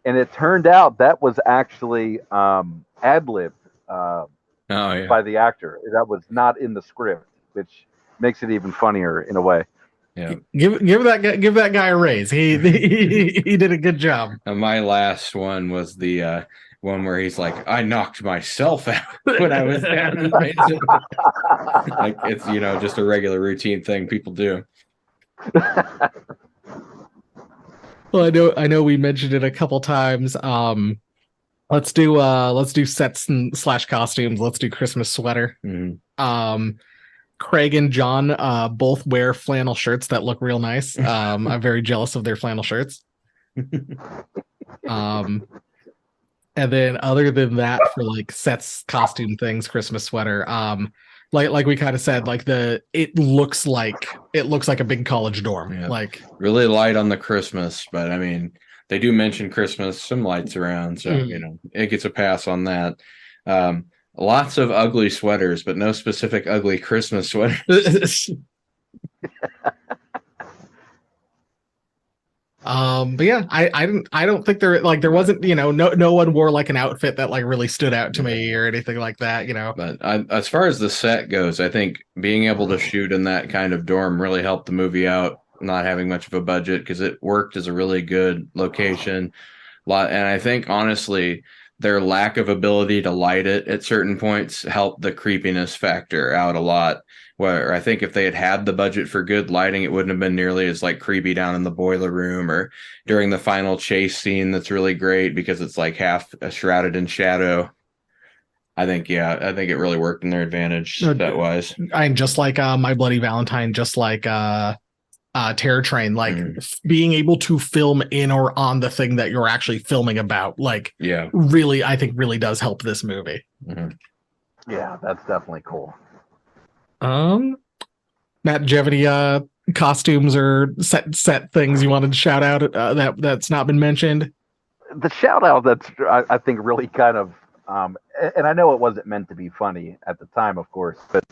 and it turned out that was actually ad-libbed by the actor. That was not in the script, which makes it even funnier in a way. Yeah, give that guy a raise. He did a good job. And my last one was the one where he's like, "I knocked myself out when I was down." Like it's just a regular routine thing people do. Well, I know we mentioned it a couple times. Let's do sets and / costumes. Let's do Christmas sweater. Mm-hmm. Craig and John both wear flannel shirts that look real nice. I'm very jealous of their flannel shirts. And then other than that, for like sets, costume things, Christmas sweater, like we kind of said, like it looks like a big college dorm. Yeah. Like really light on the Christmas, but I mean they do mention Christmas, some lights around, so it gets a pass on that. Lots of ugly sweaters, but no specific ugly Christmas sweaters. But yeah, I don't think there wasn't, no one wore like an outfit that like really stood out to me or anything like that, But as far as the set goes, I think being able to shoot in that kind of dorm really helped the movie out, not having much of a budget, because it worked as a really good location. And I think honestly, their lack of ability to light it at certain points helped the creepiness factor out a lot. Where I think if they had the budget for good lighting, it wouldn't have been nearly as like creepy down in the boiler room or during the final chase scene. That's really great because it's like half shrouded in shadow. I think it really worked in their advantage that wise. And just like My Bloody Valentine, just like Terror Train, like being able to film in or on the thing that you're actually filming about, like really, I think really does help this movie. Mm-hmm. Yeah, that's definitely cool. Matt, do you have any costumes or set things you wanted to shout out that's not been mentioned? the shout out that's I think really kind of and I know it wasn't meant to be funny at the time, of course, but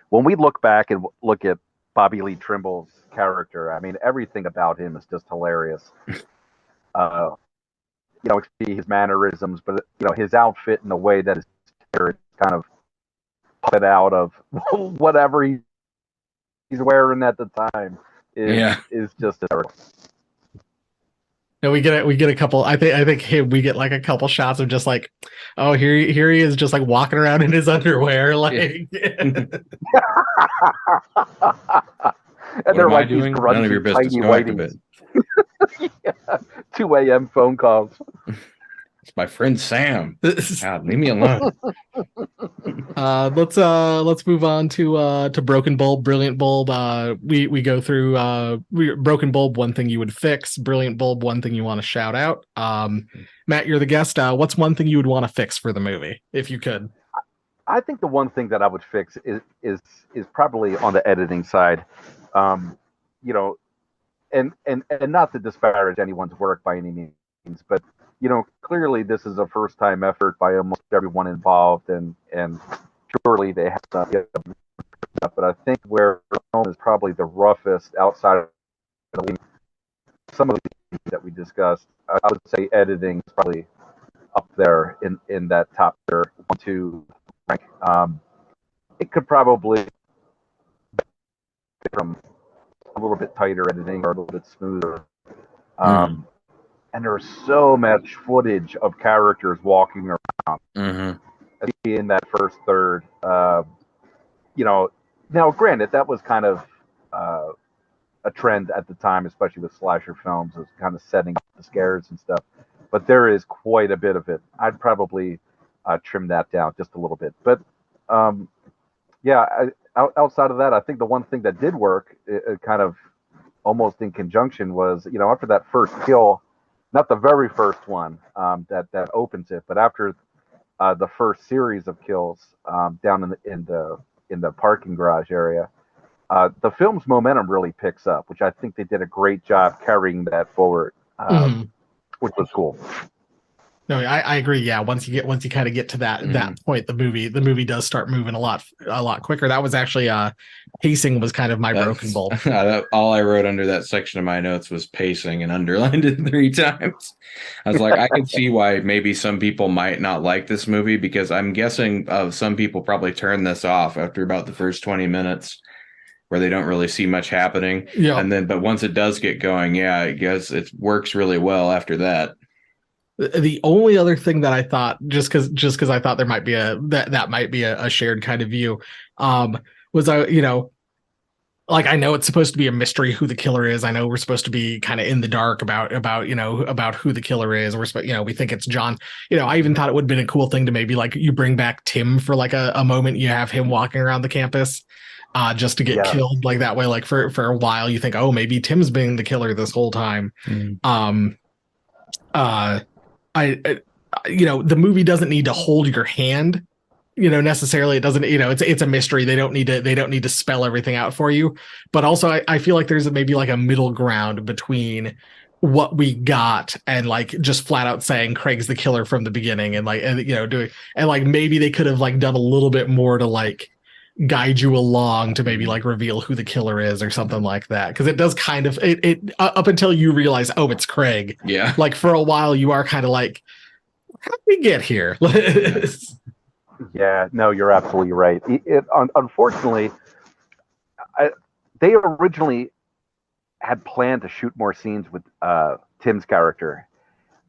when we look back and look at Bobby Lee Trimble's character, I mean, everything about him is just hilarious. You know, his mannerisms, but you know, his outfit and the way that his hair is kind of put out of whatever he's wearing at the time is just hysterical. And we get a couple. I think we get like a couple shots of just like, oh, here he is, just like walking around in his underwear, like. And they're like these grungy, none of your business. tiny Go back to bed. Yeah, 2 a.m. phone calls. It's my friend Sam. God, leave me alone. Let's move on to Broken Bulb, Brilliant Bulb. We go through Broken Bulb, one thing you would fix. Brilliant Bulb, one thing you want to shout out. Matt, you're the guest. What's one thing you would want to fix for the movie if you could? I think the one thing that I would fix is probably on the editing side. You know, and not to disparage anyone's work by any means, but you know, clearly this is a first time effort by almost everyone involved, and surely they have some. But I think where film is probably the roughest outside of some of the things that we discussed, I would say editing is probably up there in that top tier 1-2 rank. It could probably from a little bit tighter editing or a little bit smoother. And there's so much footage of characters walking around in that first third. You know, now granted, that was kind of a trend at the time, especially with slasher films, was kind of setting up the scares and stuff. But there is quite a bit of it. I'd probably trim that down just a little bit. But yeah, outside of that, I think the one thing that did work, it kind of almost in conjunction, was, you know, after that first kill, not the very first one that opens it, but after the first series of kills down in the parking garage area, the film's momentum really picks up, which I think they did a great job carrying that forward, which was cool. No, I agree. Yeah, once you kind of get to that point, the movie does start moving a lot quicker. That was actually pacing was kind of my broken bulb. All I wrote under that section of my notes was pacing and underlined it 3 times. I was like, I can see why maybe some people might not like this movie, because I'm guessing some people probably turn this off after about the first 20 minutes, where they don't really see much happening. Yeah. But once it does get going, yeah, I guess it works really well after that. The only other thing that I thought, just because I thought there might be that might be a shared kind of view, was like, I know it's supposed to be a mystery who the killer is. I know we're supposed to be kind of in the dark about who the killer is. We think it's John. I even thought it would have been a cool thing to maybe like you bring back Tim for like a moment. You have him walking around the campus just to get killed like that way. Like for a while, you think, oh, maybe Tim's been the killer this whole time. The movie doesn't need to hold your hand, necessarily. It doesn't, it's a mystery. They don't need to spell everything out for you. But also I feel like there's maybe like a middle ground between what we got and like just flat out saying Craig's the killer from the beginning and maybe they could have like done a little bit more to like guide you along to maybe like reveal who the killer is or something like that, because it does kind of it up until you realize, oh, it's Craig. Yeah, like for a while you are kind of like, how did we get here? Yeah, no, you're absolutely right. Unfortunately, they originally had planned to shoot more scenes with Tim's character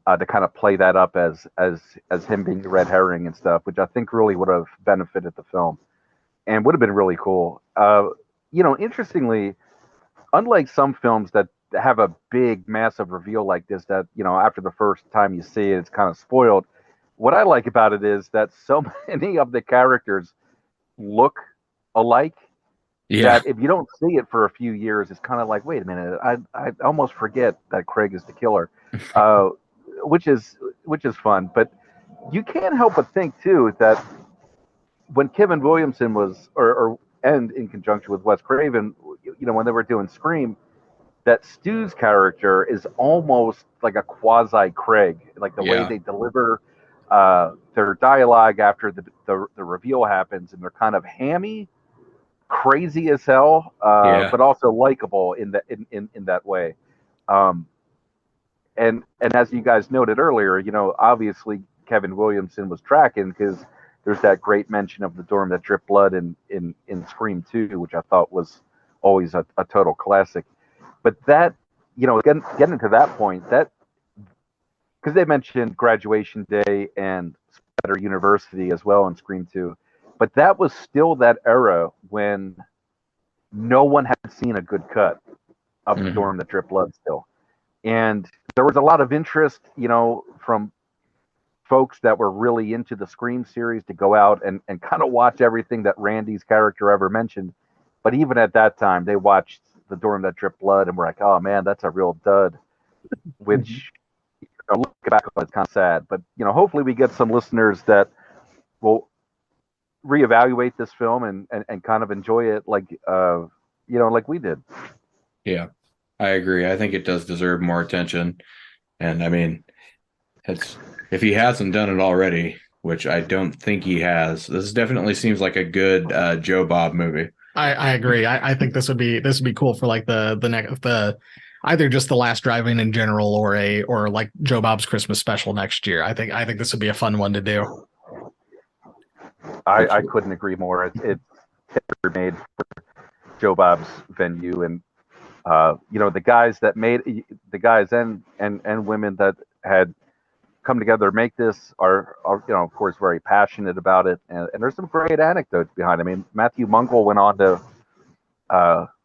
to kind of play that up as him being the red herring and stuff, which I think really would have benefited the film and would have been really cool. Interestingly, unlike some films that have a big, massive reveal like this, that, after the first time you see it, it's kind of spoiled. What I like about it is that so many of the characters look alike. Yeah. That if you don't see it for a few years, it's kind of like, wait a minute, I almost forget that Craig is the killer, which is fun. But you can't help but think too that when Kevin Williamson was, and in conjunction with Wes Craven, when they were doing Scream, that Stu's character is almost like a quasi Craig, like the way they deliver their dialogue after the reveal happens, and they're kind of hammy, crazy as hell, but also likable in that way. And as you guys noted earlier, obviously Kevin Williamson was tracking, because there's that great mention of the dorm that dripped blood in Scream 2, which I thought was always a total classic. But that, getting to that point, that, because they mentioned Graduation Day and Splatter University as well in Scream 2, but that was still that era when no one had seen a good cut of the dorm that dripped blood still. And there was a lot of interest, from folks that were really into the Scream series to go out and kind of watch everything that Randy's character ever mentioned. But even at that time, they watched the dorm that dripped blood and were like, oh man, that's a real dud, which looking back on it's kind of sad. But, hopefully we get some listeners that will reevaluate this film and kind of enjoy it like we did. Yeah, I agree. I think it does deserve more attention. And I mean, if he hasn't done it already, which I don't think he has, this definitely seems like a good Joe Bob movie. I agree. I think this would be cool for like the either just the Last Drive-In in general or like Joe Bob's Christmas special next year. I think this would be a fun one to do. I couldn't agree more. It's made for Joe Bob's venue, and the guys that made the guys and women that had come together to make this are of course very passionate about it, and there's some great anecdotes behind it. I mean, Matthew Mungle went on to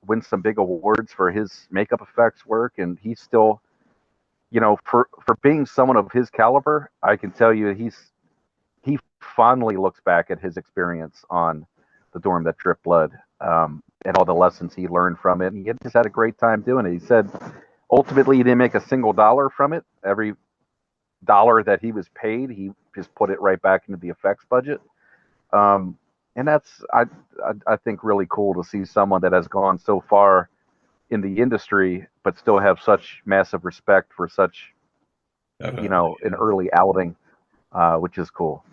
win some big awards for his makeup effects work, and he's still, for being someone of his caliber, I can tell you he fondly looks back at his experience on the dorm that dripped blood, and all the lessons he learned from it, and he just had a great time doing it. He said ultimately he didn't make a single dollar from it. Every dollar that he was paid, he just put it right back into the effects budget. And that's, I think, really cool to see someone that has gone so far in the industry, but still have such massive respect for such, an early outing, which is cool.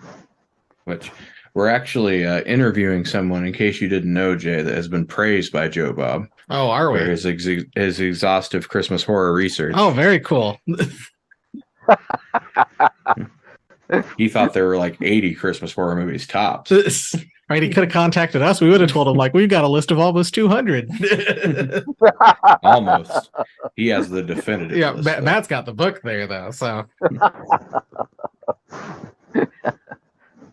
Which we're actually interviewing someone, in case you didn't know, Jay, that has been praised by Joe Bob. Oh, are we? For his exhaustive Christmas horror research. Oh, very cool. He thought there were like 80 Christmas horror movies tops. Right, he could have contacted us. We would have told him, like, we've got a list of almost 200. Almost. He has the definitive list. Matt's got the book there, though. So,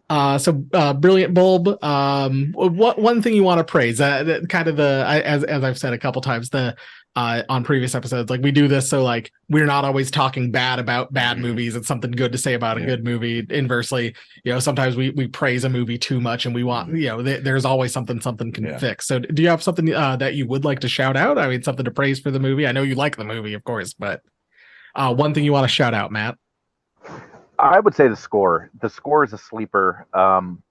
Brilliant Bulb. What one thing you want to praise? Kind of as I've said a couple times, on previous episodes, like we do this so like we're not always talking bad about bad movies. It's something good to say about a good movie. Inversely, sometimes we praise a movie too much, and we want there's always something can fix. So do you have something that you would like to shout out? I mean, something to praise for the movie. I know you like the movie, of course, but one thing you want to shout out, Matt. I would say the score. The score is a sleeper. Some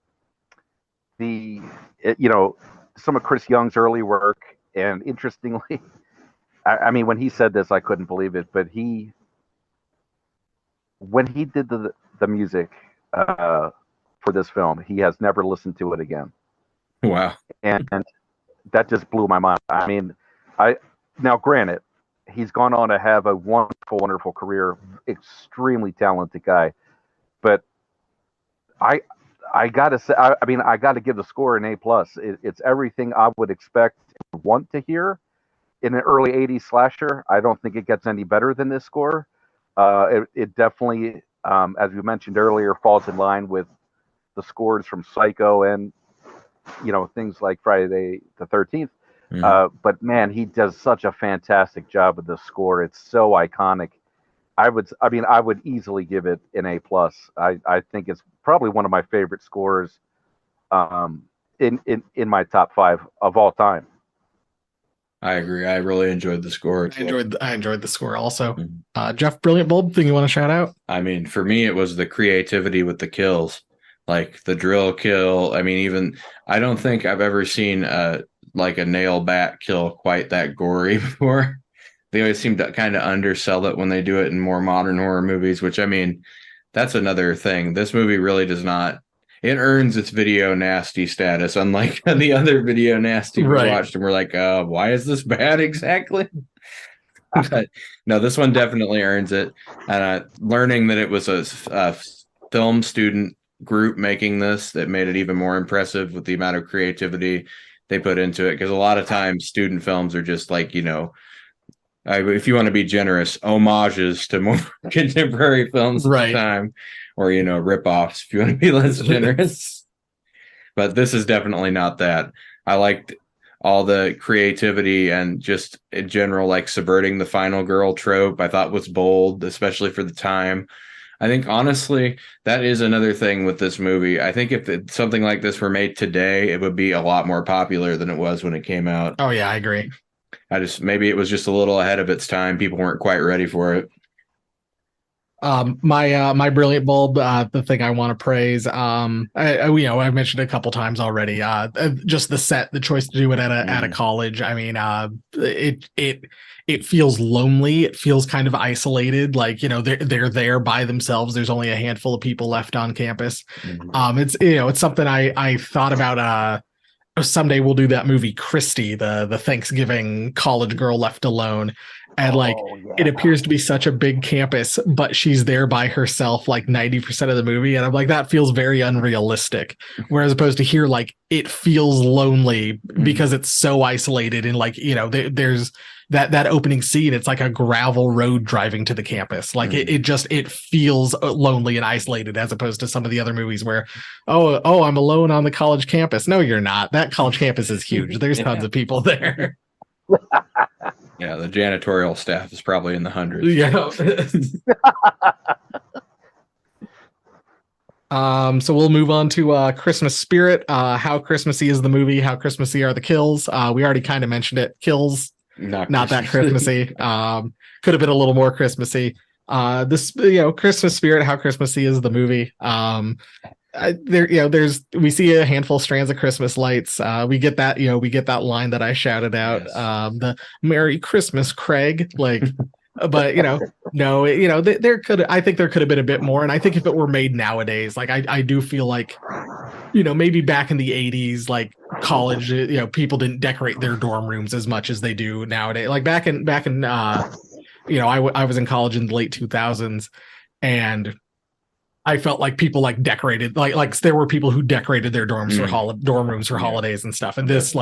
of Chris Young's early work, and interestingly, I mean, when he said this, I couldn't believe it. But when he did the music for this film, he has never listened to it again. Wow! And that just blew my mind. I mean, now granted, he's gone on to have a wonderful career, extremely talented guy. But I gotta say, I mean, I gotta give the score an A+. It's everything I would expect and want to hear in an early 80s slasher. I don't think it gets any better than this score. It definitely, as we mentioned earlier, falls in line with the scores from Psycho and, things like Friday the 13th. But man, he does such a fantastic job with the score. It's so iconic. I would easily give it an A+. I think it's probably one of my favorite scores in my top 5 of all time. I agree. I really enjoyed the score. I enjoyed the score also. Jeff, Brilliant Bulb, thing you want to shout out? I mean, for me, it was the creativity with the kills, like the drill kill. I mean, I don't think I've ever seen like a nail bat kill quite that gory before. they always seem to kind of undersell it when they do it in more modern horror movies, which I mean, that's another thing. This movie really does not. It earns its video nasty status, unlike the other video nasty we watched, and we're like, why is this bad exactly? But no, this one definitely earns it. And learning that it was a film student group making this, that made it even more impressive with the amount of creativity they put into it. Because a lot of times student films are just like, if you want to be generous, homages to more contemporary films at the time, or rip-offs if you want to be less generous. But this is definitely not that. I liked all the creativity and just in general, like subverting the final girl trope. I thought was bold, especially for the time. I think honestly, that is another thing with this movie. I think if something like this were made today, it would be a lot more popular than it was when it came out. Oh yeah, I agree. Maybe it was just a little ahead of its time. People weren't quite ready for it. My brilliant bulb, the thing I want to praise, I've mentioned a couple times already, just the set, the choice to do it at a college. I mean, it feels lonely. It feels kind of isolated. Like, they're there by themselves. There's only a handful of people left on campus. It's something I thought about, someday we'll do that movie Christy, the Thanksgiving college girl left alone. And it appears to be such a big campus, but she's there by herself like 90% of the movie. And I'm like, that feels very unrealistic. Whereas opposed to here, like it feels lonely because it's so isolated. And there's that opening scene. It's like a gravel road driving to the campus. Like it feels lonely and isolated, as opposed to some of the other movies where, oh, I'm alone on the college campus. No, you're not. That college campus is huge. There's tons of people there. Yeah, the janitorial staff is probably in the hundreds. Yeah. So we'll move on to Christmas Spirit. How Christmassy is the movie? How Christmassy are the kills? We already kind of mentioned it. Kills, not that Christmassy. Could have been a little more Christmassy. Christmas Spirit. How Christmassy is the movie? We see a handful of strands of Christmas lights. We get that line that I shouted out, the Merry Christmas, Craig. Like, but I think there could have been a bit more. And I think if it were made nowadays, like I do feel like, maybe back in the 80s, like college, people didn't decorate their dorm rooms as much as they do nowadays. Like back in I was in college in the late 2000s, and I felt like people like decorated, like there were people who decorated their dorms for dorm rooms for holidays and stuff. And this,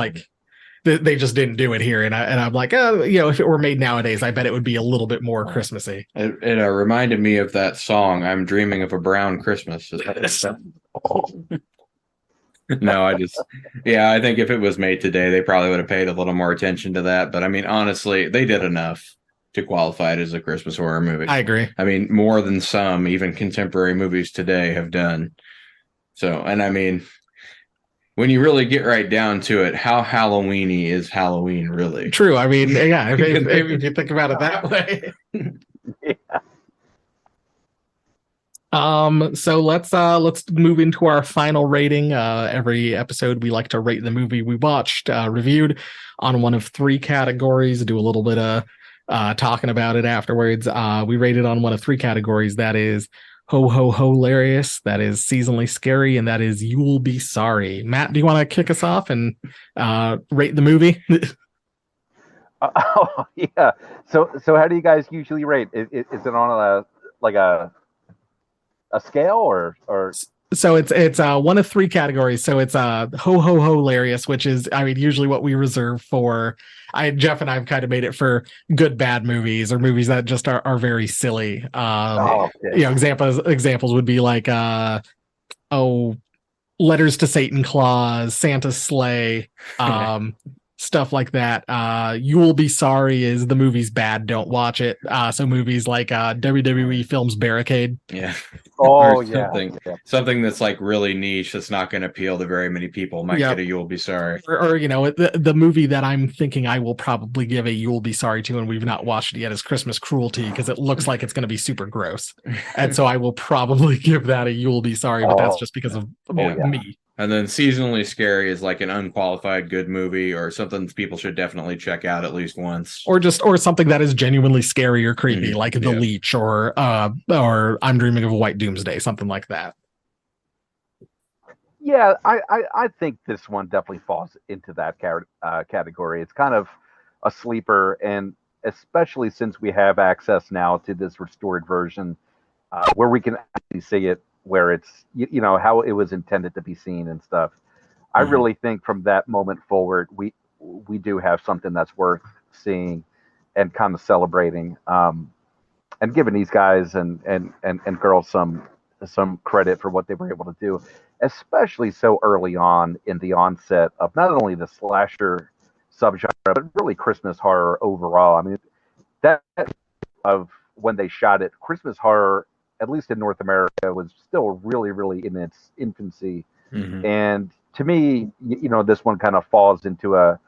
they just didn't do it here. And I'm like, if it were made nowadays, I bet it would be a little bit more Christmassy. It reminded me of that song, "I'm Dreaming of a Brown Christmas." No, I think if it was made today, they probably would have paid a little more attention to that. But I mean, honestly, they did enough to qualify it as a Christmas horror movie. I agree. I mean, more than some even contemporary movies today have done. So, and I mean, when you really get right down to it, how Halloween-y is Halloween really? True. I mean, yeah, if you think about it that way. So let's move into our final rating. Every episode we like to rate the movie we watched, reviewed on one of three categories, do a little bit of talking about it afterwards. We rated on one of three categories. That is ho ho ho hilarious, that is seasonally scary, and that is you'll be sorry. Matt, do you want to kick us off and rate the movie? Yeah. So how do you guys usually rate? Is it on a scale or? So it's one of three categories. So it's ho ho ho hilarious, which is, I mean, usually what we reserve for. Jeff and I've kind of made it for good bad movies or movies that just are very silly. Examples would be like Letters to Satan Claus, Santa's Sleigh, stuff like that. You Will Be Sorry is the movie's bad, don't watch it. So movies like WWE Films Barricade. Yeah. Oh, something that's like really niche that's not going to appeal to very many people might get a You'll Be Sorry. Or the movie that I'm thinking I will probably give a You'll Be Sorry to, and we've not watched it yet, is Christmas Cruelty, because it looks like it's going to be super gross. And so I will probably give that a You'll Be Sorry, but that's just because of me. And then seasonally scary is like an unqualified good movie or something people should definitely check out at least once. Or something that is genuinely scary or creepy, like The Yeah. Leech or I'm Dreaming of a White Doomsday, something like that. Yeah, I think this one definitely falls into that category. It's kind of a sleeper, and especially since we have access now to this restored version, where we can actually see it, where it's you know how it was intended to be seen and stuff. I Mhm. really think from that moment forward, we do have something that's worth seeing and kind of celebrating, and giving these guys and girls some credit for what they were able to do, especially so early on in the onset of not only the slasher subgenre, but really Christmas horror overall. I mean, that of when they shot it, Christmas horror, at least in North America, was still really, really in its infancy. Mhm. And to me, you know, this one kind of falls into a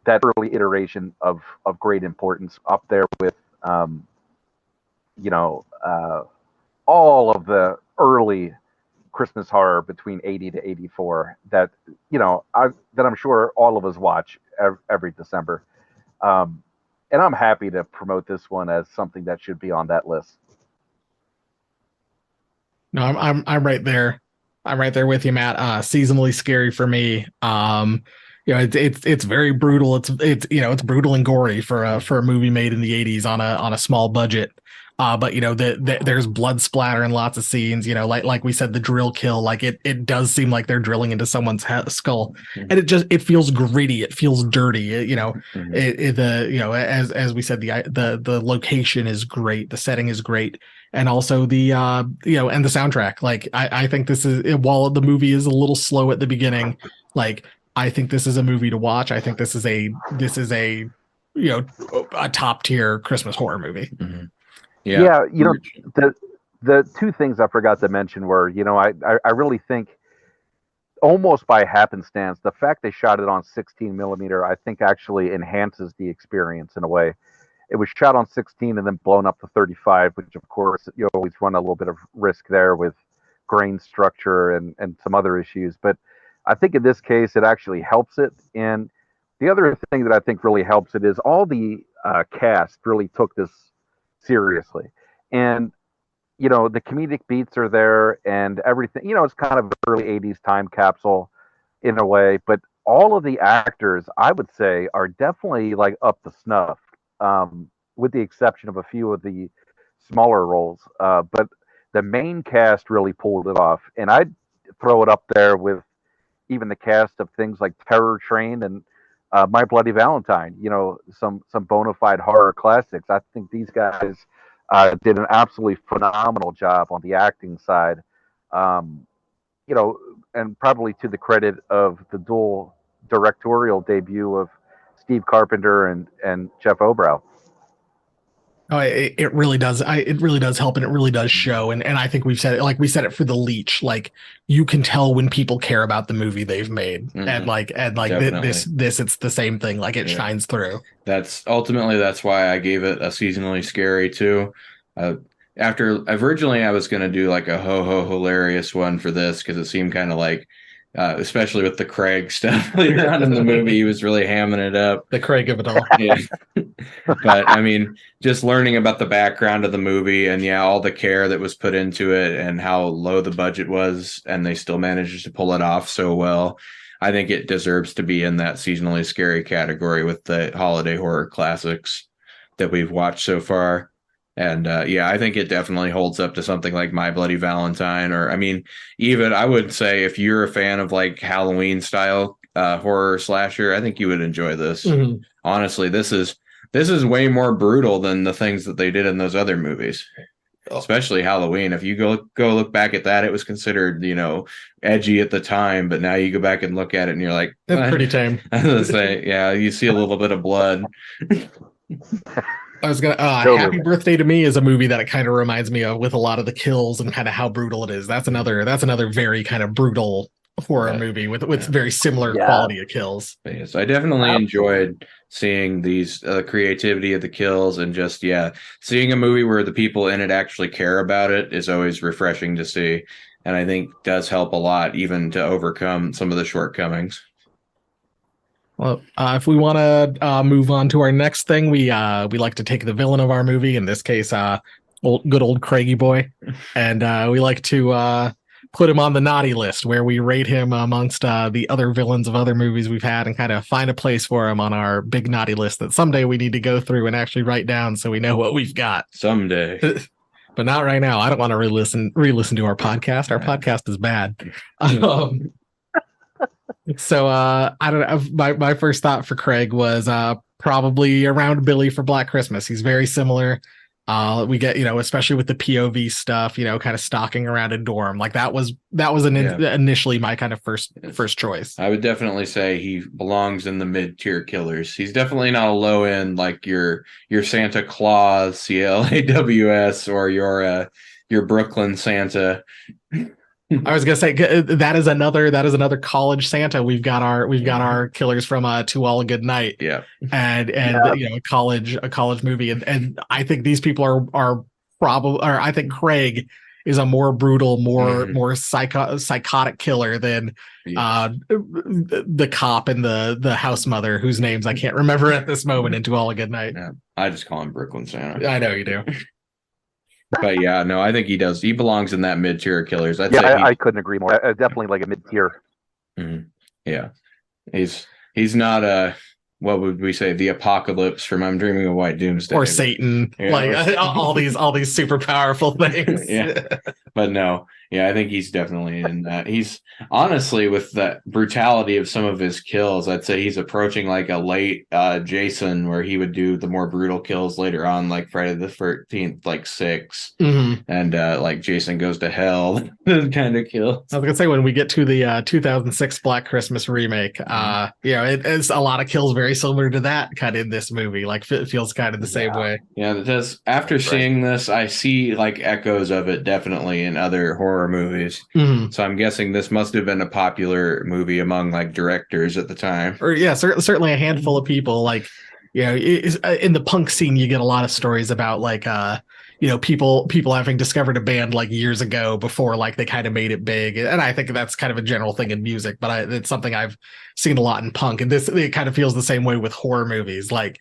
that early iteration of great importance, up there with um, you know all of the early Christmas horror between 80 to 84 that that I'm sure all of us watch every December. Um, and I'm happy to promote this one as something that should be on that list. No, I'm right there. I'm right there with you, Matt. Seasonally scary for me. It's very brutal. It's it's brutal and gory for a movie made in the 80s on a small budget. But there's blood splatter and lots of scenes. Like we said, the drill kill. Like it does seem like they're drilling into someone's skull, and it feels gritty. It feels dirty. As we said, the location is great. The setting is great, and also the and the soundtrack. Like I think this is, while the movie is a little slow at the beginning, like I think this is a movie to watch. I think this is a a top tier Christmas horror movie. Mhm. Yeah, the two things I forgot to mention were, I really think almost by happenstance, the fact they shot it on 16 millimeter, I think actually enhances the experience in a way. It was shot on 16 and then blown up to 35, which of course you always run a little bit of risk there with grain structure and some other issues. But I think in this case, it actually helps it. And the other thing that I think really helps it is all the cast really took this seriously. And the comedic beats are there and everything. It's kind of an early 80s time capsule in a way, but all of the actors, I would say, are definitely like up to snuff, with the exception of a few of the smaller roles. But the main cast really pulled it off. And I'd throw it up there with even the cast of things like Terror Train and My Bloody Valentine, some bona fide horror classics. I think these guys did an absolutely phenomenal job on the acting side. Um, and probably to the credit of the dual directorial debut of Steve Carpenter and Jeff Obrow. Oh, it really does. It really does help, and it really does show. And I think we've said it, like we said it for The Leech. Like you can tell when people care about the movie they've made, and this, it's the same thing. Like it shines through. That's why I gave it a seasonally scary too. After originally I was going to do like a ho hilarious one for this because it seemed kind of like, especially with the Craig stuff later on in the movie, he was really hamming it up. The Craig of it all. Yeah. But I mean, just learning about the background of the movie and all the care that was put into it and how low the budget was, and they still managed to pull it off so well. I think it deserves to be in that seasonally scary category with the holiday horror classics that we've watched so far. And I think it definitely holds up to something like My Bloody Valentine, or I mean, even I would say if you're a fan of like Halloween style horror slasher, I think you would enjoy this. Mm-hmm. Honestly, this is way more brutal than the things that they did in those other movies. Especially Halloween. If you go look back at that, it was considered, edgy at the time, but now you go back and look at it and you're like, that's pretty tame. I was gonna say, you see a little bit of blood. I was gonna Happy Birthday to Me is a movie that it kind of reminds me of, with a lot of the kills and kind of how brutal it is. That's another very kind of brutal horror movie with very similar quality of kills. Yes, I definitely enjoyed seeing these creativity of the kills, and just seeing a movie where the people in it actually care about it is always refreshing to see. and I think does help a lot even to overcome some of the shortcomings. Well, if we want to move on to our next thing, we like to take the villain of our movie, in this case, good old Craigie boy, and we like to put him on the naughty list, where we rate him amongst the other villains of other movies we've had, and kind of find a place for him on our big naughty list that someday we need to go through and actually write down so we know what we've got. Someday. But not right now. I don't want to re-listen to our podcast. Our podcast is bad. So I don't know. My first thought for Craig was probably around Billy for Black Christmas. He's very similar. We get, especially with the POV stuff, kind of stalking around a dorm. Like that was initially my kind of first choice. I would definitely say he belongs in the mid-tier killers. He's definitely not a low end like your Santa Claus, CLAWS, or your Brooklyn Santa. I was gonna say that is another college Santa. We've got our killers from To All a Good Night. Yeah. And a college movie. And I think these people are probably, or I think Craig is a more brutal, more psychotic killer than the cop and the house mother, whose names I can't remember at this moment, in To All a Good Night. Yeah. I just call him Brooklyn Santa. I know you do. But yeah, no, I think he does. He belongs in that mid-tier killers. I couldn't agree more. Definitely like a mid-tier. Mm-hmm. Yeah, he's not what would we say, the Apocalypse from I'm Dreaming of White Doomsday, or Satan, all these super powerful things. Yeah, but no, yeah, I think he's definitely in that. He's honestly, with the brutality of some of his kills, I'd say he's approaching like a late Jason, where he would do the more brutal kills later on, like Friday the 13th, like 6, and like Jason Goes to Hell, kind of kills. I was gonna say, when we get to the 2006 Black Christmas remake, it's a lot of kills very similar to that kind of in this movie. Like it feels kind of the same way. Yeah, it does. After seeing this, I see like echoes of it definitely in other horror movies. So I'm guessing this must have been a popular movie among like directors at the time. Or certainly a handful of people. Like, in the punk scene, you get a lot of stories about like people having discovered a band like years ago before like they kind of made it big. And I think that's kind of a general thing in music, but it's something I've seen a lot in punk. And it kind of feels the same way with horror movies. Like,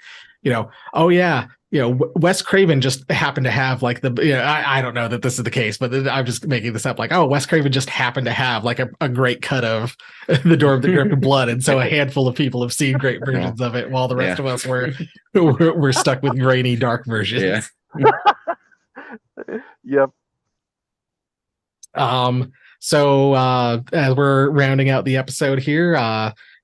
Wes Craven just happened to have like I don't know that this is the case, but I'm just making this up. Like, Wes Craven just happened to have like a great cut of The Door of the Gripped Blood, and so a handful of people have seen great versions of it, while the rest of us we're stuck with grainy, dark versions. Yeah. Yep. So as we're rounding out the episode here,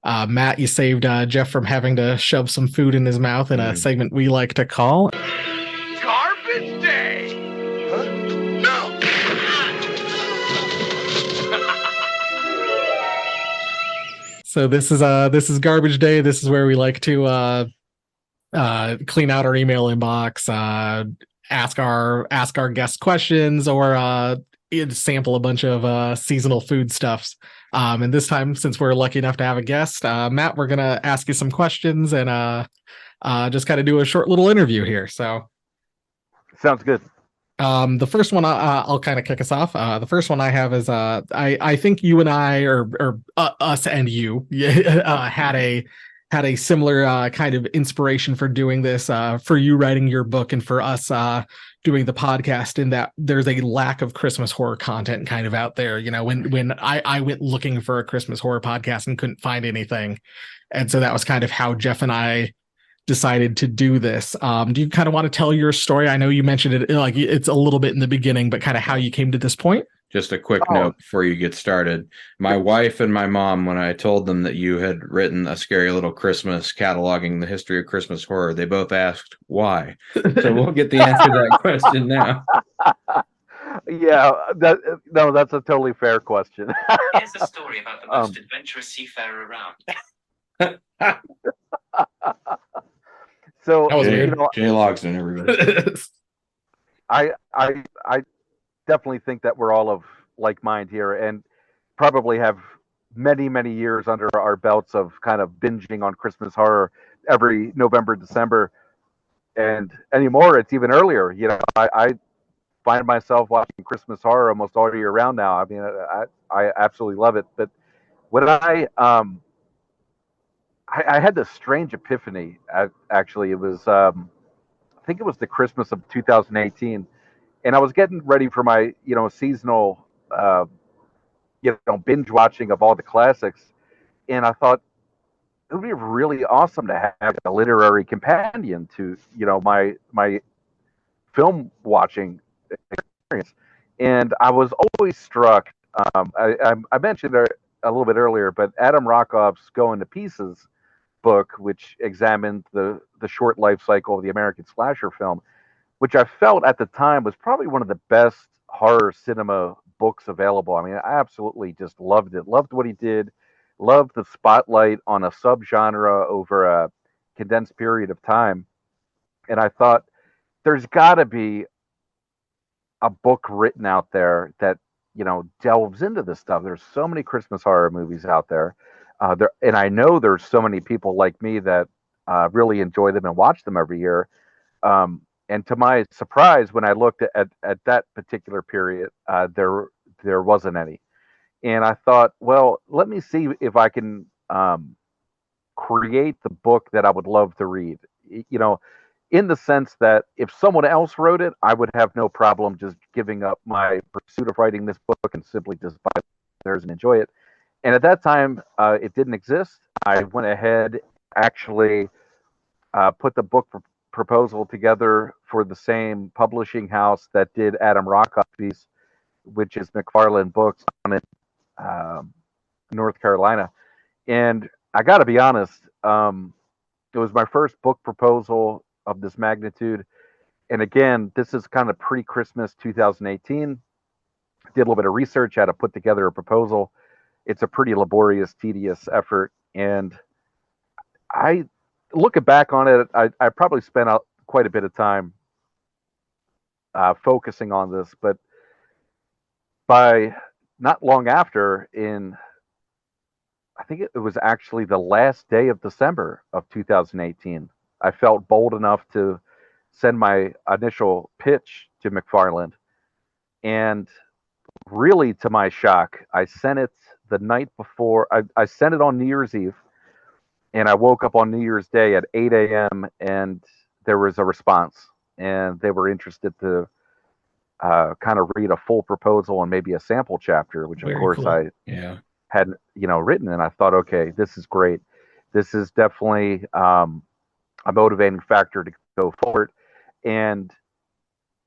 Matt, you saved Jeff from having to shove some food in his mouth in a segment we like to call Garbage Day. Huh? No. So this is Garbage Day. This is where we like to clean out our email inbox, ask our guests questions, or sample a bunch of seasonal foodstuffs. And this time, since we're lucky enough to have a guest, Matt, we're gonna ask you some questions and just kind of do a short little interview here. So sounds good. The first one I'll kind of kick us off. The first one I have is I think you and I, or us and you, had a similar kind of inspiration for doing this, for you writing your book and for us doing the podcast, in that there's a lack of Christmas horror content kind of out there. When I went looking for a Christmas horror podcast and couldn't find anything. And so that was kind of how Jeff and I decided to do this. Do you kind of want to tell your story? I know you mentioned it, like it's a little bit in the beginning, but kind of how you came to this point. Just a quick note before you get started. My wife and my mom, when I told them that you had written A Scary Little Christmas cataloging the history of Christmas horror, they both asked why. So we'll get the answer to that question now. Yeah, that's a totally fair question. Here's a story about the most adventurous seafarer around. So that was weird. Jay Logsdon, everybody. I definitely think that we're all of like mind here, and probably have many years under our belts of kind of binging on Christmas horror every November, December, and anymore it's even earlier. I find myself watching Christmas horror almost all year round now. I mean, I absolutely love it. But when I had this strange epiphany. Actually, it was I think it was the Christmas of 2018, and I was getting ready for my seasonal binge watching of all the classics, and I thought it would be really awesome to have a literary companion to my film watching experience. And I was always struck. I mentioned it a little bit earlier, but Adam Rockoff's "Going to Pieces" book, which examined the short life cycle of the American slasher film, which I felt at the time was probably one of the best horror cinema books available. I mean, I absolutely just loved it. Loved what he did. Loved the spotlight on a subgenre over a condensed period of time. And I thought there's got to be a book written out there that delves into this stuff. There's so many Christmas horror movies out there, and I know there's so many people like me that really enjoy them and watch them every year. And to my surprise, when I looked at that particular period, there wasn't any. And I thought, well, let me see if I can create the book that I would love to read. In the sense that if someone else wrote it, I would have no problem just giving up my pursuit of writing this book and simply just buy theirs and enjoy it. And at that time, it didn't exist. I went ahead, actually put the book proposal together for the same publishing house that did Adam Rockoff's piece, which is McFarland Books in North Carolina. And I got to be honest, it was my first book proposal of this magnitude. And again, this is kind of pre-Christmas 2018. Did a little bit of research, how to put together a proposal. It's a pretty laborious, tedious effort. And looking back on it, I probably spent quite a bit of time focusing on this. But by not long after, I think it was actually the last day of December of 2018, I felt bold enough to send my initial pitch to McFarland. And really, to my shock, I sent it the night before. I sent it on New Year's Eve, and I woke up on New Year's Day at 8 a.m. and there was a response, and they were interested to kind of read a full proposal and maybe a sample chapter, which of course cool. I had written, and I thought, okay, this is great. This is definitely a motivating factor to go forward. And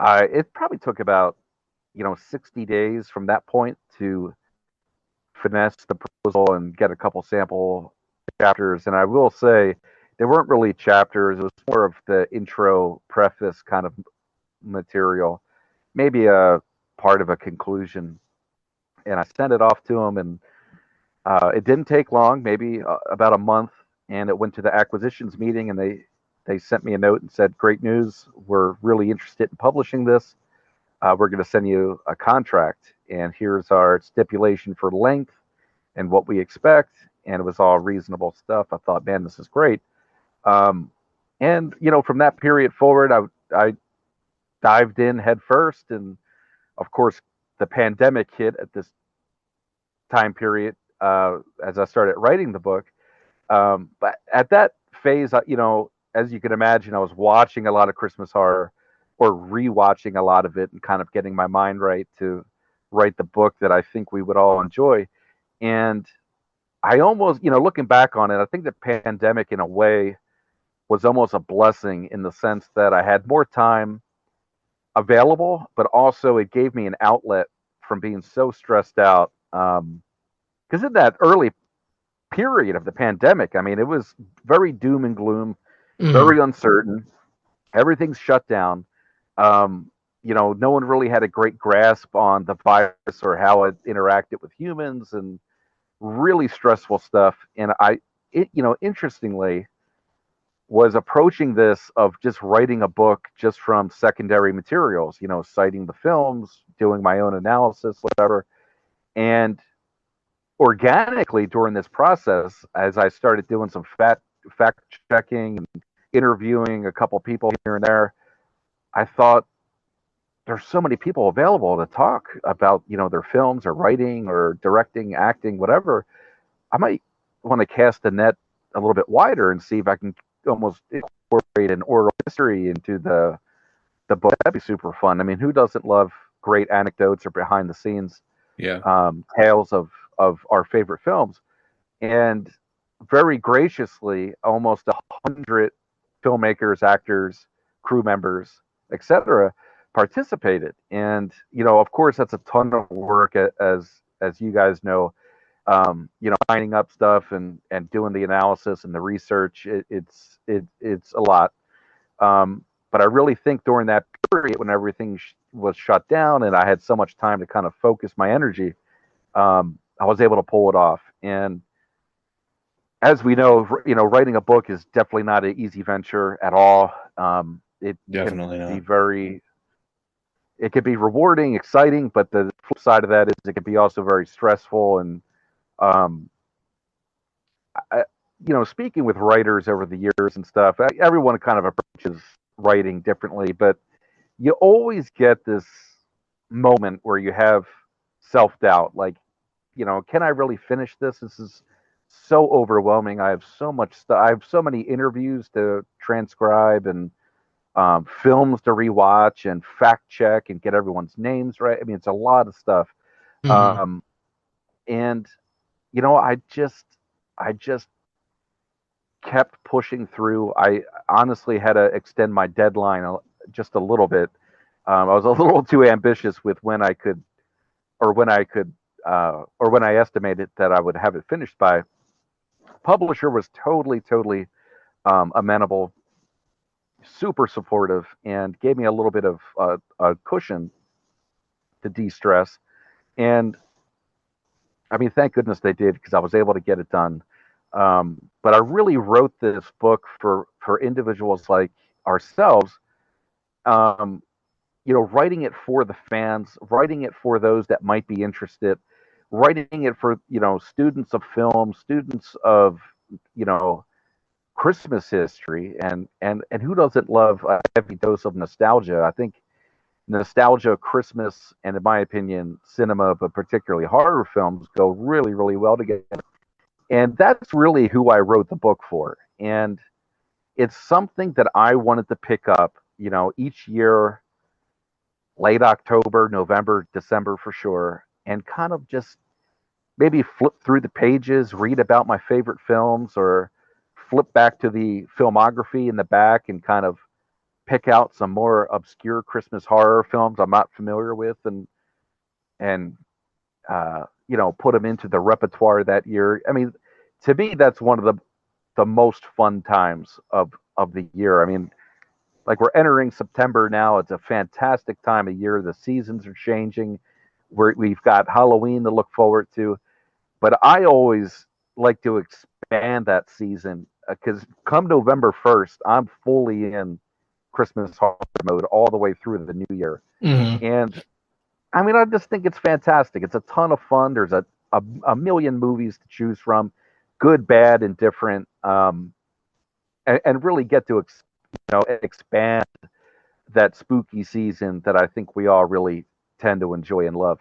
it probably took about 60 days from that point to finesse the proposal and get a couple sample chapters. And I will say they weren't really chapters. It was more of the intro preface kind of material, maybe a part of a conclusion. And I sent it off to them, and it didn't take long, maybe about a month. And it went to the acquisitions meeting, and they sent me a note and said, "Great news. We're really interested in publishing this. We're going to send you a contract, and here's our stipulation for length and what we expect." And it was all reasonable stuff. I thought, man, this is great. And from that period forward, I dived in head first, and of course, the pandemic hit at this time period as I started writing the book. But at that phase, as you can imagine, I was watching a lot of Christmas horror, or rewatching a lot of it, and kind of getting my mind right to write the book that I think we would all enjoy. And I almost, looking back on it, I think the pandemic in a way was almost a blessing, in the sense that I had more time available, but also it gave me an outlet from being so stressed out. Because in that early period of the pandemic, I mean, it was very doom and gloom, very uncertain. Everything's shut down. No one really had a great grasp on the virus or how it interacted with humans, and really stressful stuff. And interestingly, was approaching this of just writing a book just from secondary materials, citing the films, doing my own analysis, whatever. And organically during this process, as I started doing some fact checking and interviewing a couple people here and there, I thought there's so many people available to talk about, their films or writing or directing, acting, whatever. I might want to cast the net a little bit wider and see if I can almost incorporate an oral history into the book. That'd be super fun. I mean, who doesn't love great anecdotes or behind the scenes tales of our favorite films? And very graciously, almost 100 filmmakers, actors, crew members, etc., participated. And of course, that's a ton of work, as you guys know. Lining up stuff and doing the analysis and the research. It's a lot. But I really think during that period when everything was shut down and I had so much time to kind of focus my energy, I was able to pull it off. And as we know, writing a book is definitely not an easy venture at all. It Definitely can not. be it can be rewarding, exciting, but the flip side of that is it can be also very stressful. And speaking with writers over the years and stuff, everyone kind of approaches writing differently, but you always get this moment where you have self-doubt, like, can I really finish this? This is so overwhelming. I have so much stuff. I have so many interviews to transcribe and films to rewatch and fact check and get everyone's names right. I mean, it's a lot of stuff. Mhm. And I just kept pushing through. I honestly had to extend my deadline just a little bit. I was a little too ambitious with when I could, or when I estimated that I would have it finished by. Publisher was totally amenable, super supportive, and gave me a little bit of a cushion to de-stress. And I mean, thank goodness they did, because I was able to get it done. But I really wrote this book for individuals like ourselves. Writing it for the fans, writing it for those that might be interested, writing it for students of film, students of Christmas history, and who doesn't love a heavy dose of nostalgia? I think nostalgia, Christmas, and in my opinion, cinema, but particularly horror films, go really, really well together. And that's really who I wrote the book for. And it's something that I wanted to pick up, each year, late October, November, December for sure, and kind of just maybe flip through the pages, read about my favorite films, or flip back to the filmography in the back and kind of pick out some more obscure Christmas horror films I'm not familiar with, and put them into the repertoire that year. I mean, to me, that's one of the most fun times of the year. I mean, like, we're entering September now. It's a fantastic time of year. The seasons are changing. We've got Halloween to look forward to, but I always like to expand that season, because come November 1st, I'm fully in Christmas horror mode all the way through the new year. Mhm. And I mean, I just think it's fantastic. It's a ton of fun. There's a million movies to choose from, good, bad, and different, and really get to expand that spooky season that I think we all really tend to enjoy and love.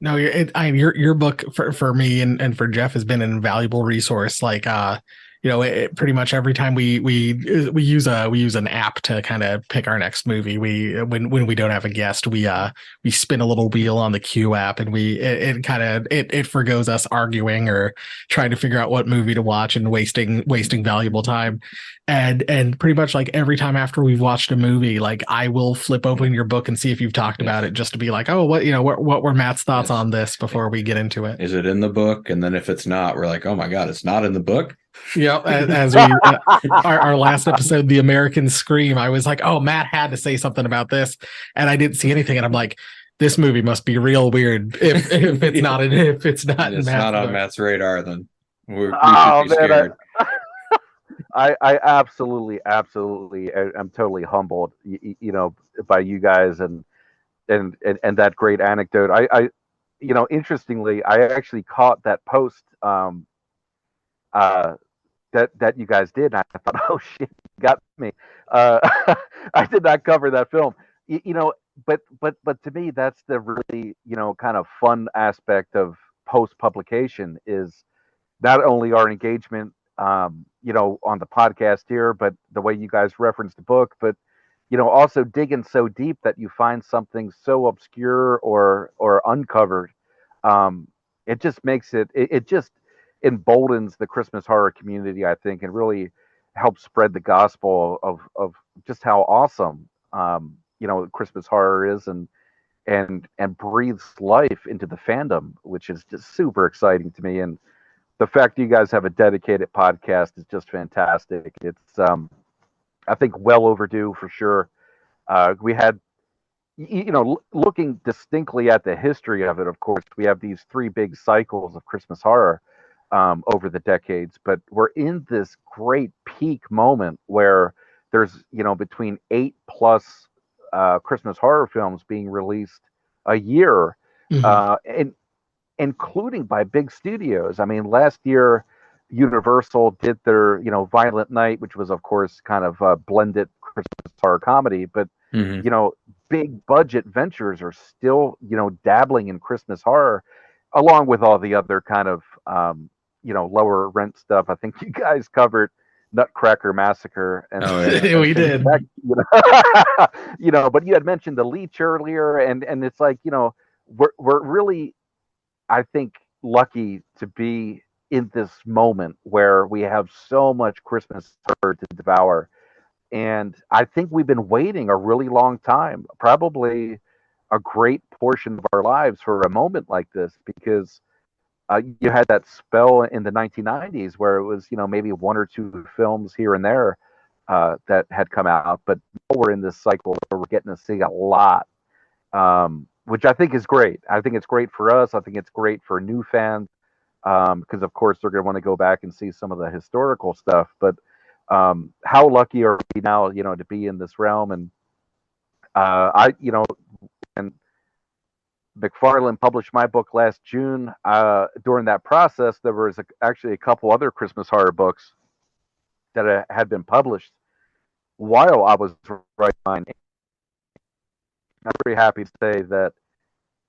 No, your book for me and for Jeff has been an invaluable resource. Like, pretty much every time we use an app to kind of pick our next movie. When we don't have a guest, we spin a little wheel on the Q app, and it forgoes us arguing or trying to figure out what movie to watch and wasting valuable time. And pretty much, like, every time after we've watched a movie, like, I will flip open your book and see if you've talked about it, just to be like, oh, what were Matt's thoughts on this before we get into it. Is it in the book? And then if it's not, we're like, oh my God, it's not in the book. Yeah, as we our last episode, The American Scream, I was like, oh, Matt had to say something about this, and I didn't see anything, and I'm like, this movie must be real weird if it's not on Matt's radar, then we Oh, should be man, scared. I absolutely am totally humbled, by you guys and that great anecdote. I interestingly, I actually caught that post that you guys did, and I thought, oh shit, you got me. I did not cover that film, you know, but to me, that's the really, kind of fun aspect of post publication is not only our engagement, on the podcast here, but the way you guys reference the book, but also digging so deep that you find something so obscure or uncovered. Um, it just makes it just emboldens the Christmas horror community, I think, and really helps spread the gospel of just how awesome Christmas horror is, and breathes life into the fandom, which is just super exciting to me. And the fact that you guys have a dedicated podcast is just fantastic. It's I think well overdue for sure. We had, looking distinctly at the history of it, of course, we have these three big cycles of Christmas horror over the decades, but we're in this great peak moment where there's, between 8+ Christmas horror films being released a year, Mhm. and including by big studios. I mean, last year, Universal did their, Violent Night, which was, of course, kind of a blended Christmas horror comedy, but Hmm. big budget ventures are still, dabbling in Christmas horror, along with all the other kind of, lower rent stuff. I think you guys covered Nutcracker Massacre Oh and We things of did. that, but you had mentioned the Leech earlier, and it's like, we're really, I think, lucky to be in this moment where we have so much Christmas horror to devour. And I think we've been waiting a really long time, probably a great portion of our lives for a moment like this, because you had that spell in the 1990s where it was, maybe one or two films here and there that had come out. But now we're in this cycle where we're getting to see a lot, which I think is great. I think it's great for us. I think it's great for new fans, because of course they're going to want to go back and see some of the historical stuff. But how lucky are we now, to be in this realm? And and McFarlane published my book last June. During that process, there was actually a couple other Christmas horror books that had been published while I was writing mine. I'm very happy to say that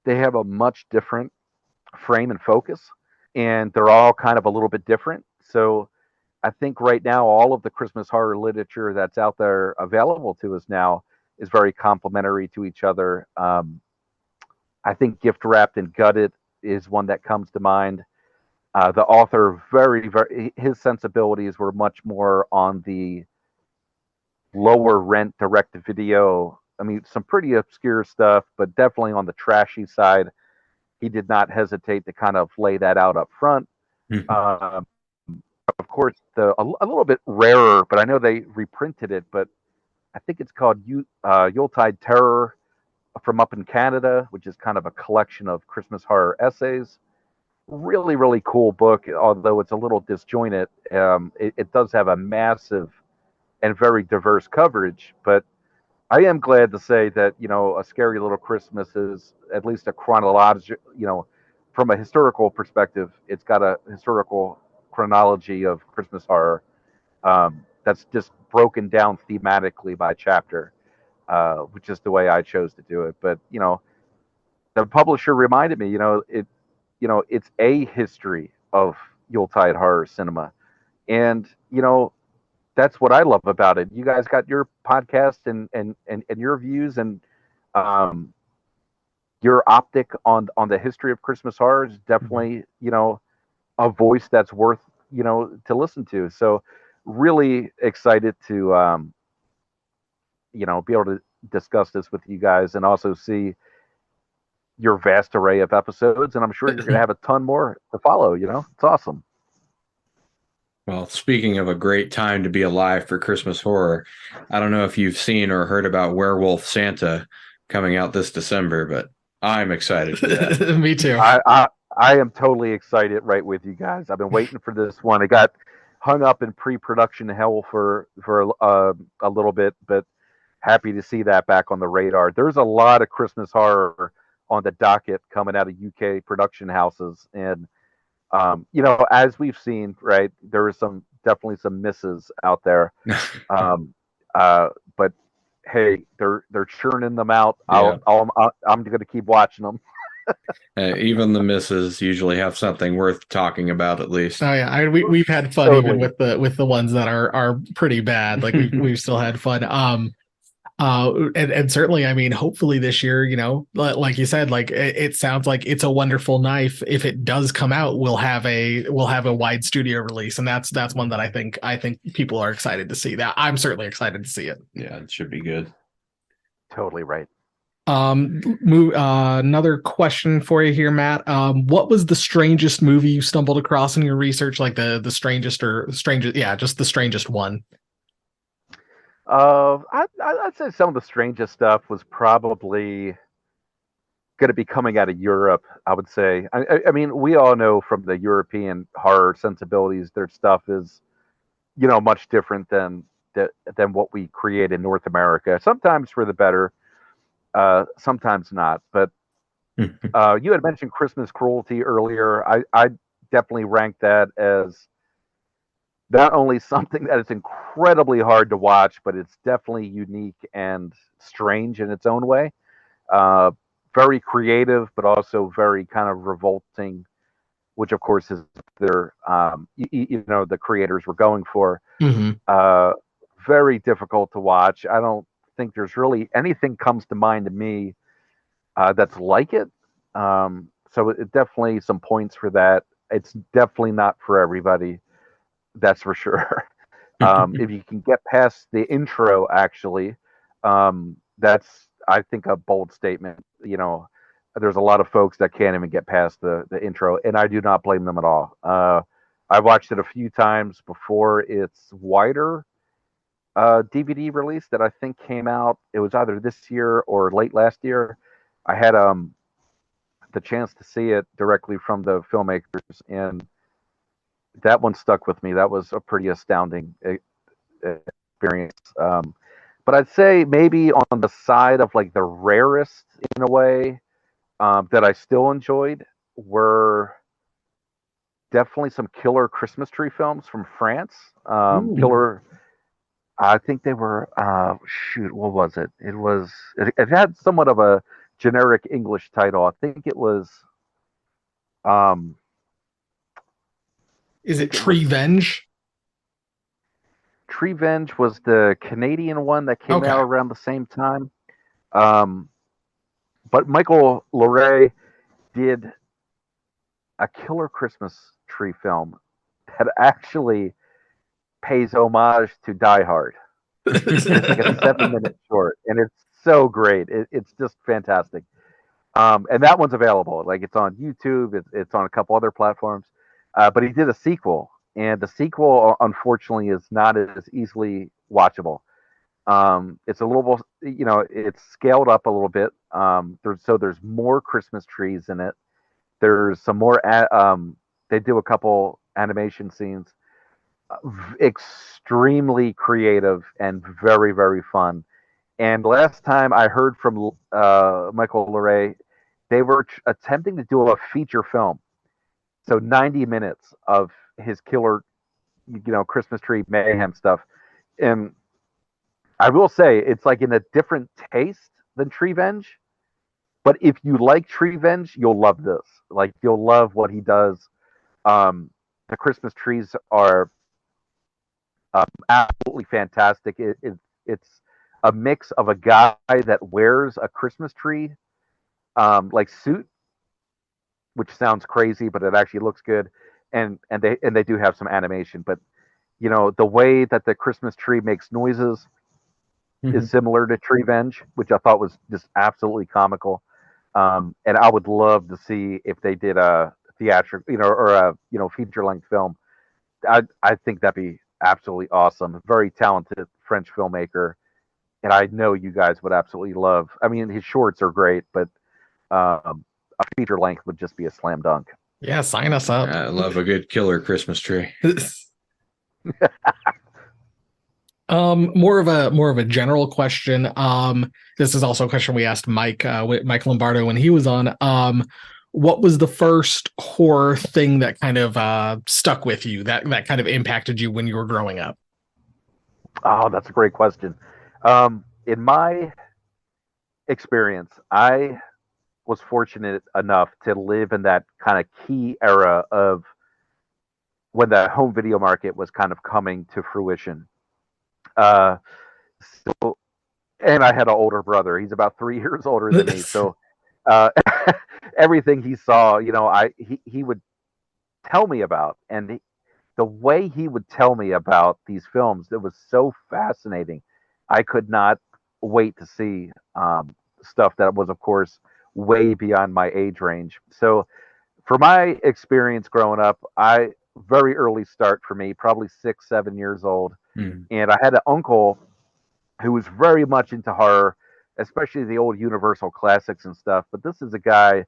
they have a much different frame and focus, and they're all kind of a little bit different. So I think right now all of the Christmas horror literature that's out there available to us now is very complementary to each other. I think Gift Wrapped and Gutted is one that comes to mind. The author, very, his sensibilities were much more on the lower rent direct to video. I mean, some pretty obscure stuff, but definitely on the trashy side. He did not hesitate to kind of lay that out up front. Um, of course, a little bit rarer, but I know they reprinted it. But I think it's called Yuletide Terror from up in Canada, which is kind of a collection of Christmas horror essays. Really, really cool book, although it's a little disjointed. It does have a massive and very diverse coverage, but I am glad to say that, A Scary Little Christmas is at least a chronological, from a historical perspective, it's got a historical chronology of Christmas horror, that's just broken down thematically by chapter, which is the way I chose to do it. But the publisher reminded me, it's a history of Yuletide horror cinema, and that's what I love about it. You guys got your podcast and your views, and um, your optic on the history of Christmas horror is definitely a voice that's worth to listen to. So really excited to be able to discuss this with you guys and also see your vast array of episodes. And I'm sure you're going to have a ton more to follow. It's awesome. Well, speaking of a great time to be alive for Christmas horror, I don't know if you've seen or heard about Werewolf Santa coming out this December, but I'm excited for that. Me too. I am totally excited right with you guys. I've been waiting for this one. It got hung up in pre-production hell for a little bit, but happy to see that back on the radar. There's a lot of Christmas horror on the docket coming out of UK production houses, and as we've seen, right, there is definitely some misses out there. Um, but hey, they're churning them out. Yeah. I'm going to keep watching them. Even the misses usually have something worth talking about at least. Oh yeah, we've had fun Totally. even with the ones that are pretty bad. Like we've still had fun. And certainly, I mean, hopefully this year, like you said, like it sounds like It's a Wonderful Knife. If it does come out, we'll have a wide studio release, and that's one that I think people are excited to see. That I'm certainly excited to see it. Yeah, it should be good. Totally right. Another question for you here, Matt. What was the strangest movie you stumbled across in your research? Like the strangest or strangest? Yeah, just the strangest one. I'd say some of the strangest stuff was probably going to be coming out of Europe. I would say. I mean, we all know from the European horror sensibilities, their stuff is, much different than what we create in North America. Sometimes for the better, sometimes not. But you had mentioned Christmas Cruelty earlier. I definitely rank that as not only something that is incredibly hard to watch, but it's definitely unique and strange in its own way. Very creative, but also very kind of revolting, which of course is their, the creators were going for. Very difficult to watch. I don't think there's really anything comes to mind to me that's like it. So it definitely some points for that. It's definitely not for everybody. That's for sure. If you can get past the intro, actually, that's, I think, a bold statement. There's a lot of folks that can't even get past the intro, and I do not blame them at all. I watched it a few times before its wider DVD release that I think came out. It was either this year or late last year. I had the chance to see it directly from the filmmakers, and that one stuck with me. That was a pretty astounding experience. But I'd say maybe on the side of like the rarest in a way that I still enjoyed were definitely some killer Christmas tree films from France. Killer, I think they were, what was it? It had somewhat of a generic English title. I think it was, is it Treevenge? Treevenge was the Canadian one that came out around the same time. But Michael Loray did a killer Christmas tree film that actually pays homage to Die Hard. It's like a 7-minute short, and it's so great. It's just fantastic. And that one's available. Like, it's on YouTube. It's on a couple other platforms. But he did a sequel, and the sequel, unfortunately, is not as easily watchable. It's a little, it's scaled up a little bit. There's more Christmas trees in it. There's some more. They do a couple animation scenes. Extremely creative and very, very fun. And last time I heard from Michael Loray, they were attempting to do a feature film. So 90 minutes of his killer, Christmas tree mayhem stuff. And I will say it's like in a different taste than Treevenge. But if you like Treevenge, you'll love this. Like, you'll love what he does. The Christmas trees are absolutely fantastic. It's a mix of a guy that wears a Christmas tree like suit, which sounds crazy, but it actually looks good. And they do have some animation, but the way that the Christmas tree makes noises is similar to Treevenge, which I thought was just absolutely comical. And I would love to see if they did a theatrical, or a feature length film. I think that'd be absolutely awesome. Very talented French filmmaker, and I know you guys would absolutely love. I mean, his shorts are great, but a feature length would just be a slam dunk. Yeah, sign us up. I love a good killer Christmas tree. More of a general question. This is also a question we asked Mike Lombardo when he was on. What was the first horror thing that kind of stuck with you, that kind of impacted you when you were growing up? Oh, that's a great question. in my experience, I was fortunate enough to live in that kind of key era of when the home video market was kind of coming to fruition. Uh, so, and I had an older brother. He's about 3 years older than me. So uh, everything he saw, he would tell me about, and the way he would tell me about these films, it was so fascinating. I could not wait to see stuff that was, of course, way beyond my age range. So for my experience growing up, I very early start for me, probably 6, 7 years old, and I had an uncle who was very much into horror, especially the old Universal classics and stuff. But this is a guy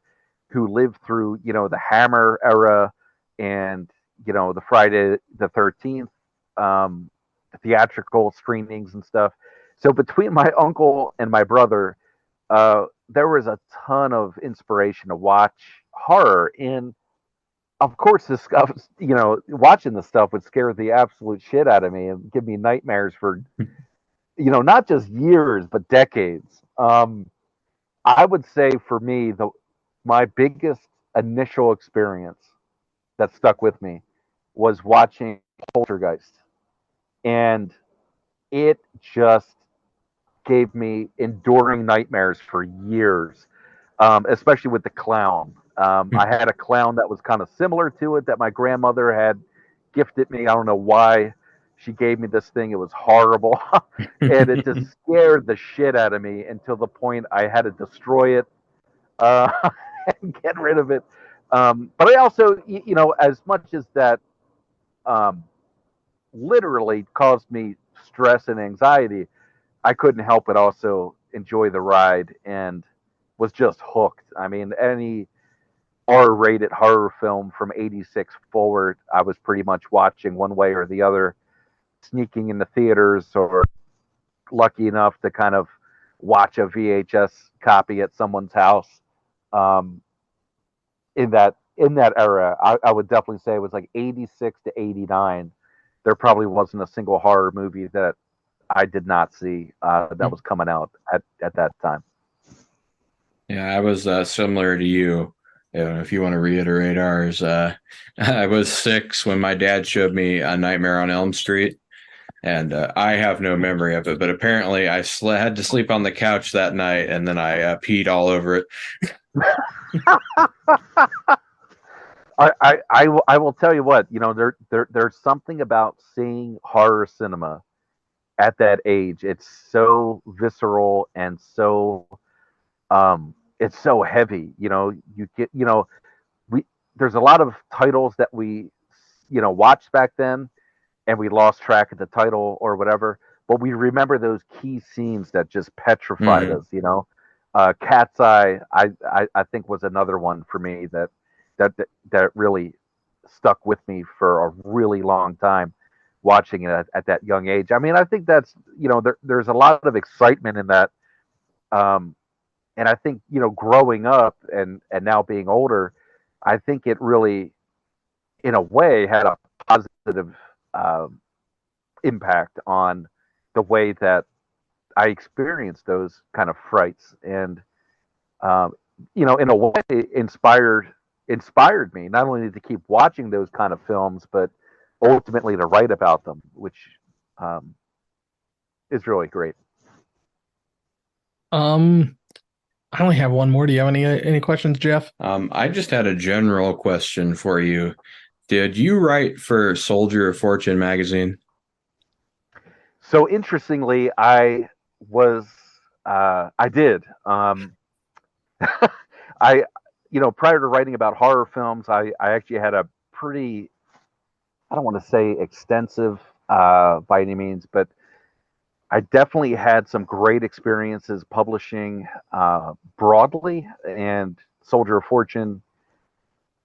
who lived through, the Hammer era and, the Friday the 13th theatrical screenings and stuff. So between my uncle and my brother, there was a ton of inspiration to watch horror. And of course, this stuff, watching this stuff would scare the absolute shit out of me and give me nightmares for, not just years, but decades. I would say for me, my biggest initial experience that stuck with me was watching Poltergeist. And it just gave me enduring nightmares for years, especially with the clown. I had a clown that was kind of similar to it that my grandmother had gifted me. I don't know why she gave me this thing. It was horrible. And it just scared the shit out of me until the point I had to destroy it uh, and get rid of it. But I also, as much as that um, literally caused me stress and anxiety, I couldn't help but also enjoy the ride and was just hooked. I mean, any R-rated horror film from '86 forward, I was pretty much watching one way or the other, sneaking into theaters or lucky enough to kind of watch a VHS copy at someone's house. Um, in that era, I would definitely say it was like '86 to '89. There probably wasn't a single horror movie that I did not see that was coming out at that time. Yeah, I was similar to you. If you want to reiterate ours, I was 6 when my dad showed me A Nightmare on Elm Street, and I have no memory of it. But apparently, I had to sleep on the couch that night, and then I peed all over it. I will tell you what, there's something about seeing horror cinema at that age. It's so visceral and so it's so heavy. You get, we there's a lot of titles that we watched back then and we lost track of the title or whatever, but we remember those key scenes that just petrified us. Cat's Eye, I think was another one for me that really stuck with me for a really long time watching it at that young age. I mean, I think that's there's a lot of excitement in that, and I think growing up and now being older, I think it really, in a way, had a positive um, impact on the way that I experienced those kind of frights, and um, in a way, inspired me not only to keep watching those kind of films, but ultimately to write about them, which um, is really great. I only have one more. Do you have any questions, Jeff? I just had a general question for you. Did you write for Soldier of Fortune magazine? So interestingly, I did. I, prior to writing about horror films, I actually had a pretty, I don't want to say extensive by any means, but I definitely had some great experiences publishing broadly, and Soldier of Fortune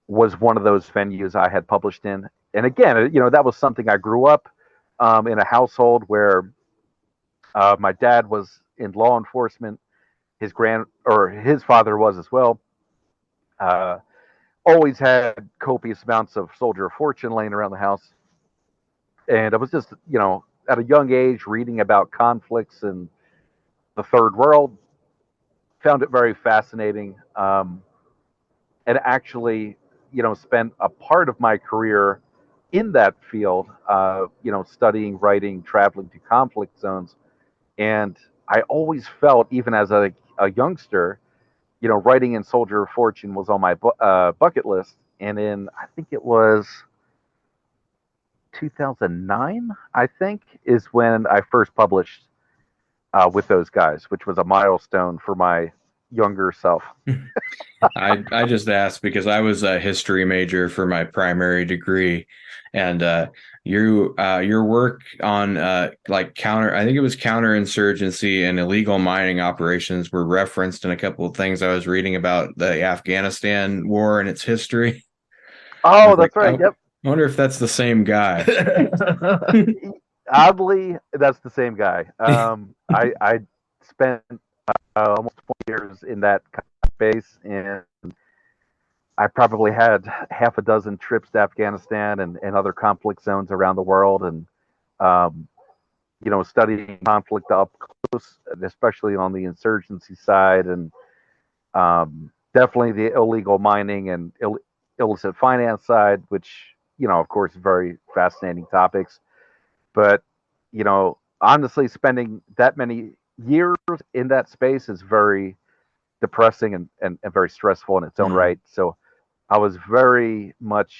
was one of those venues I had published in. And again, that was something I grew up in a household where my dad was in law enforcement. His father was as well. Uh, Always had copious amounts of Soldier of Fortune laying around the house, and I was just at a young age reading about conflicts and the third world. Found it very fascinating, and actually, spent a part of my career in that field. Studying, writing, traveling to conflict zones, and I always felt, even as a youngster, writing in Soldier of Fortune was on my bucket list. And I think it was 2009, I think, is when I first published with those guys, which was a milestone for my younger self. I just asked because I was a history major for my primary degree, and your work on like I think it was counterinsurgency and illegal mining operations were referenced in a couple of things I was reading about the Afghanistan war and its history. Oh, that's right. Yep. I wonder if that's the same guy. Oddly, that's the same guy. I spent almost 20 years in that space, and I probably had half a dozen trips to Afghanistan and other conflict zones around the world, and um, studying conflict up close, especially on the insurgency side, and definitely the illegal mining and illicit finance side, which of course, very fascinating topics. But honestly, spending that many years in that space is very depressing and very stressful in its own right. So I was very much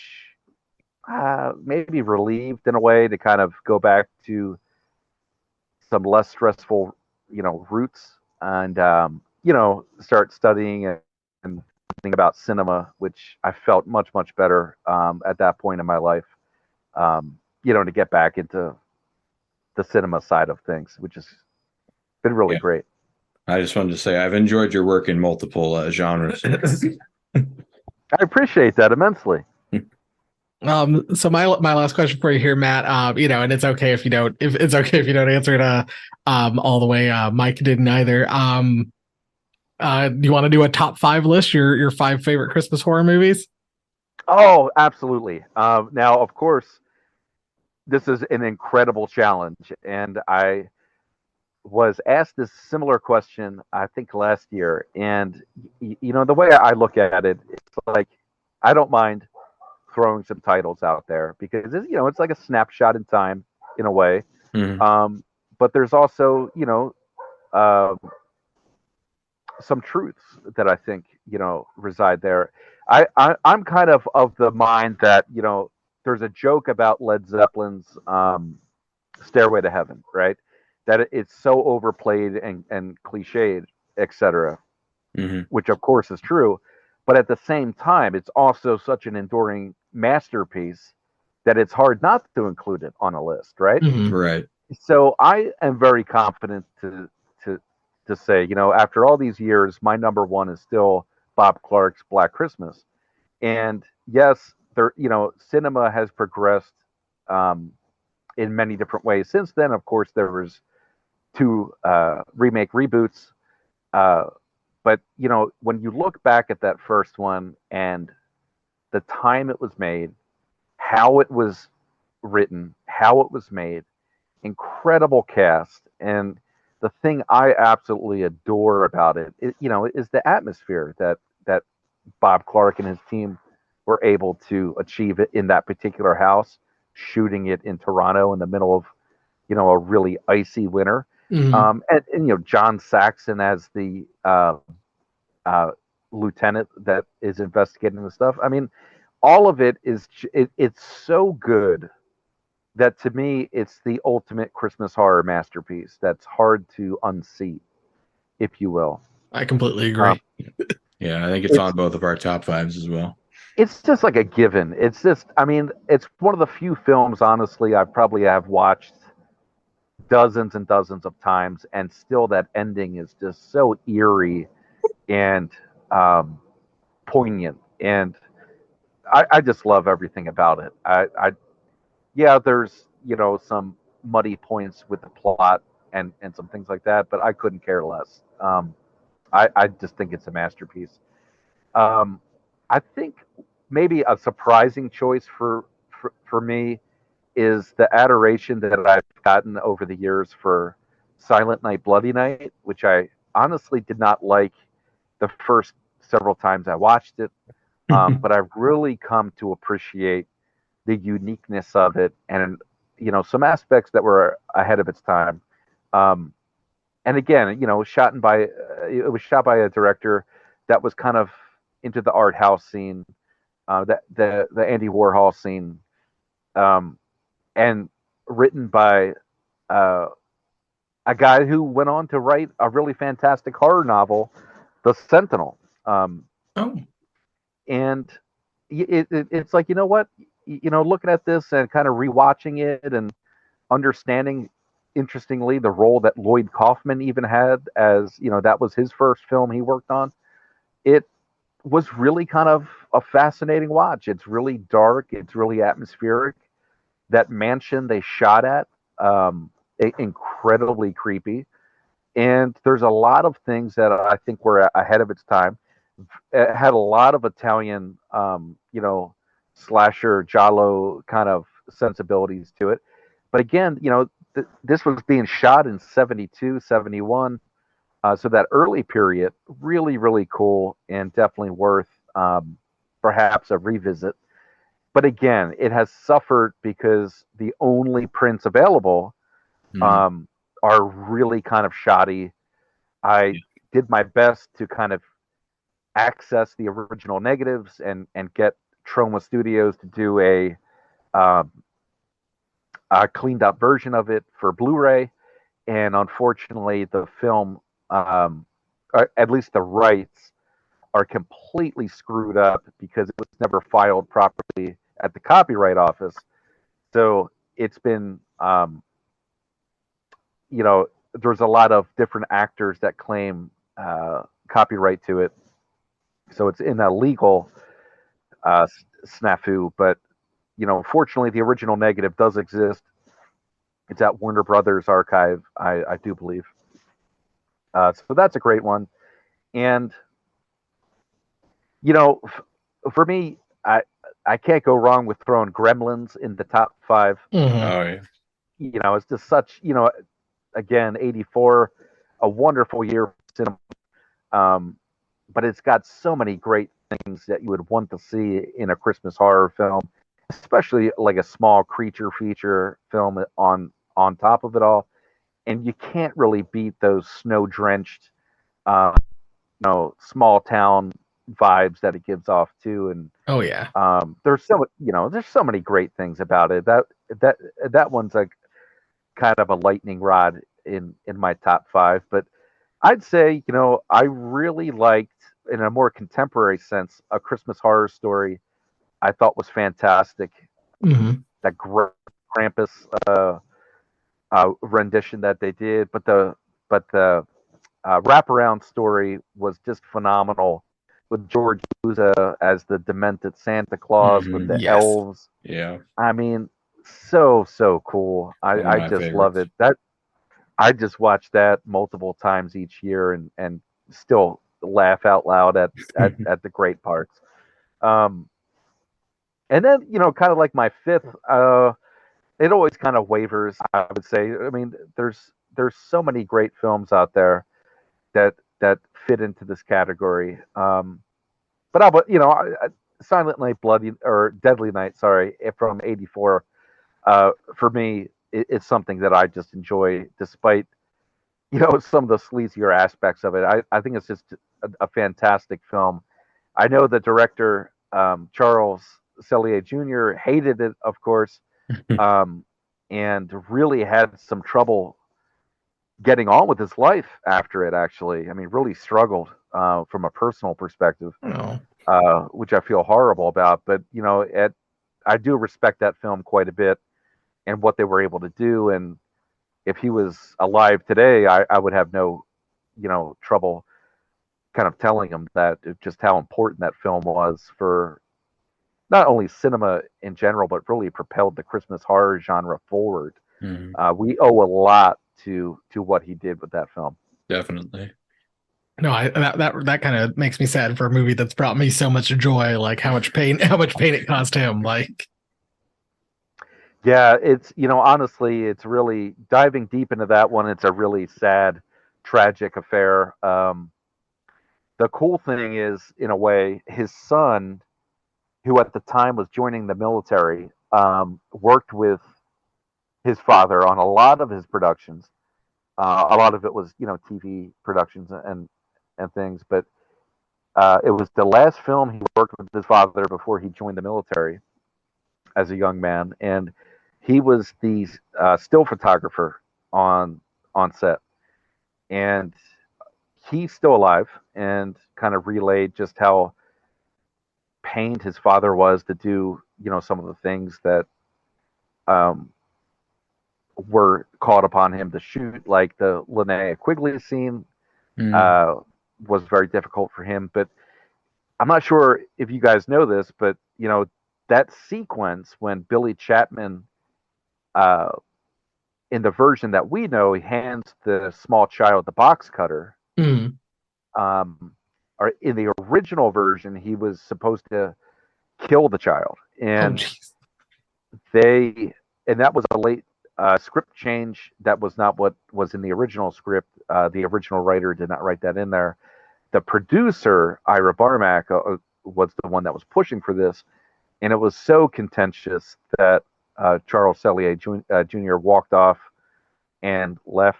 maybe relieved in a way to kind of go back to some less stressful, roots, and start studying and thinking about cinema, which I felt much better at that point in my life. To get back into the cinema side of things, which has been really great. I just wanted to say I've enjoyed your work in multiple genres. I appreciate that immensely. So my last question for you here, Matt, and it's okay if you don't, answer it all the way. Mike didn't either. Do you want to do a top 5 list, your 5 favorite Christmas horror movies? Oh, absolutely. Now, of course, this is an incredible challenge, and I was asked this similar question, I think, last year. And the way I look at it, it's like I don't mind throwing some titles out there because it's like a snapshot in time in a way. Mm-hmm. But there's also some truths that I think reside there. I'm kind of the mind that there's a joke about Led Zeppelin's Stairway to Heaven, right? That it's so overplayed and cliched, etc. Mm-hmm. Which of course is true, but at the same time, it's also such an enduring masterpiece that it's hard not to include it on a list, right? Mm-hmm. Right. So I am very confident to say, after all these years, my number one is still Bob Clark's Black Christmas. And yes, cinema has progressed in many different ways since then. Of course, there was 2 remake reboots. But when you look back at that first one and the time it was made, how it was written, how it was made, incredible cast, and the thing I absolutely adore about it, is the atmosphere that Bob Clark and his team were able to achieve it in that particular house, shooting it in Toronto in the middle of a really icy winter. Mm-hmm. And John Saxon as the lieutenant that is investigating the stuff. I mean, all of it is it's so good that to me it's the ultimate Christmas horror masterpiece that's hard to unseat, if you will. I completely agree. Yeah, I think it's on both of our top 5s as well. It's just like a given. It's just, I mean, it's one of the few films, honestly, I probably have watched dozens and dozens of times, and still that ending is just so eerie and poignant, and I just love everything about it. Yeah, there's some muddy points with the plot and some things like that, but I couldn't care less. I just think it's a masterpiece. I think maybe a surprising choice for me is the adoration that I've gotten over the years for Silent Night, Bloody Night, which I honestly did not like the first several times I watched it, but I've really come to appreciate the uniqueness of it, and some aspects that were ahead of its time. And again, it was shot by a director that was kind of into the art house scene, that the Andy Warhol scene, and written by a guy who went on to write a really fantastic horror novel, The Sentinel. Oh. And it's like, you know what, looking at this and kind of rewatching it and understanding, interestingly, the role that Lloyd Kaufman even had, as that was his first film he worked on. It was really kind of a fascinating watch. It's really dark. It's really atmospheric. That mansion they shot at, incredibly creepy. And there's a lot of things that I think were ahead of its time. It had a lot of Italian, slasher, giallo kind of sensibilities to it. But again, this was being shot in 72, 71. So that early period, really, really cool, and definitely worth perhaps a revisit. But again, it has suffered because the only prints available are really kind of shoddy. I did my best to kind of access the original negatives and get Troma Studios to do a cleaned up version of it for Blu-ray, and unfortunately, the film, or at least the rights, are completely screwed up because it was never filed properly at the Copyright Office. So it's been, there's a lot of different actors that claim copyright to it. So it's in a legal snafu. But, fortunately, the original negative does exist. It's at Warner Brothers Archive, I do believe. So that's a great one. And, for me, I can't go wrong with throwing Gremlins in the top 5. Mm-hmm. Oh yeah. It's just such, again, 84, a wonderful year for cinema. But it's got so many great things that you would want to see in a Christmas horror film, especially like a small creature feature film on top of it all. And you can't really beat those snow-drenched, small town vibes that it gives off too. And Oh yeah. there's so many great things about it. That one's like kind of a lightning rod in my top 5. But I'd say, I really liked, in a more contemporary sense, A Christmas Horror Story. I thought was fantastic. Mm-hmm. That Krampus rendition that they did, but the wraparound story was just phenomenal, with George Buza as the demented Santa Claus with the Yes. elves. Yeah. I mean, so cool. I just love it. I just watch that multiple times each year and still laugh out loud at the great parts. And then, kind of like my 5th, it always kind of wavers, I would say. I mean, there's so many great films out there that fit into this category. But Silent Night, Deadly Night, sorry, from 84, for me, it's something that I just enjoy, despite some of the sleazier aspects of it. I think it's just a fantastic film. I know the director, Charles Cellier Jr., hated it, of course, and really had some trouble getting on with his life after it, actually. I mean, really struggled from a personal perspective, which I feel horrible about. But, I do respect that film quite a bit and what they were able to do. And if he was alive today, I would have no, trouble kind of telling him that just how important that film was for not only cinema in general, but really propelled the Christmas horror genre forward. Mm-hmm. We owe a lot to what he did with that film. Definitely. No, that kind of makes me sad for a movie that's brought me so much joy. Like how much pain it caused him. Like, Yeah, it's, honestly, it's really diving deep into that one. It's a really sad, tragic affair. The cool thing is, in a way, his son, who at the time was joining the military, worked with his father on a lot of his productions. A lot of it was, TV productions and things, but it was the last film he worked with his father before he joined the military as a young man, and he was the still photographer on set, and he's still alive, and kind of relayed just how pained his father was to do, some of the things that um, were called upon him to shoot, like the Linnea Quigley scene. Mm. uh, was very difficult for him. But I'm not sure if you guys know this, but that sequence when Billy Chapman, uh, in the version that we know, he hands the small child the box cutter. Mm. Or in the original version, he was supposed to kill the child, Oh, and jeez. that was a late script change. That was not what was in the original script. The original writer did not write that in there. The producer, Ira Barmack, was the one that was pushing for this, and it was so contentious that Charles Sellier Jr. walked off and left,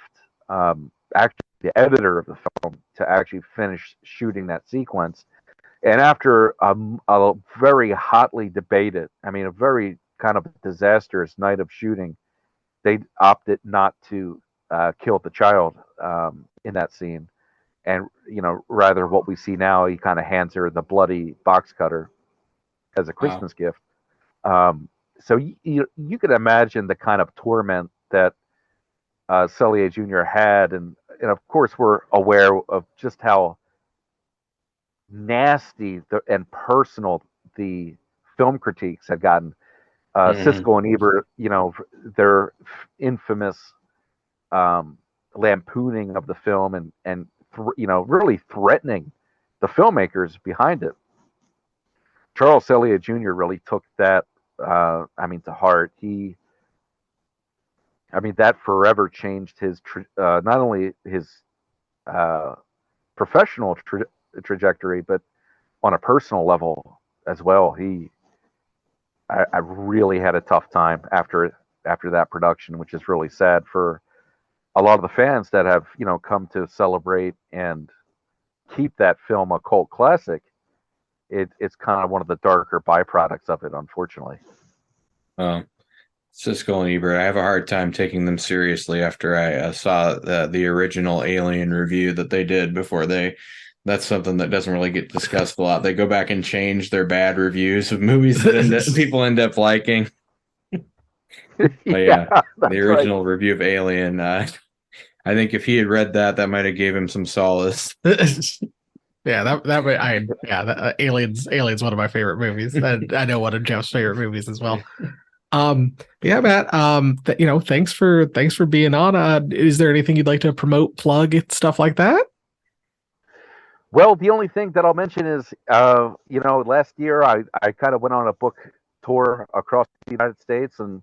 actually the editor of the film to actually finish shooting that sequence. And after a very hotly debated, I mean, a very kind of disastrous night of shooting, they opted not to kill the child in that scene. And, rather what we see now, he kind of hands her the bloody box cutter as a Wow. Christmas gift. So you can imagine the kind of torment that Sellier Jr. had. And of course, we're aware of just how nasty and personal the film critiques had gotten. Mhm. Siskel and Ebert, their infamous lampooning of the film, and really threatening the filmmakers behind it. Charles Elliott Jr. really took that, to heart. That forever changed his not only his uh, professional trajectory, but on a personal level as well. I really had a tough time after that production, which is really sad for a lot of the fans that have come to celebrate and keep that film a cult classic. It's kind of one of the darker byproducts of it, unfortunately. Siskel and Ebert, I have a hard time taking them seriously after I saw the original Alien review that they did before they. That's something that doesn't really get discussed a lot. They go back and change their bad reviews of movies that people end up liking. But yeah, the original review of Alien, I think if he had read that, that might have gave him some solace. Yeah, Aliens one of my favorite movies. I know one of Jeff's favorite movies as well. Yeah, Matt, thanks for being on. Is there anything you'd like to promote, plug, stuff like that? Well, the only thing that I'll mention is, last year I kind of went on a book tour across the United States, and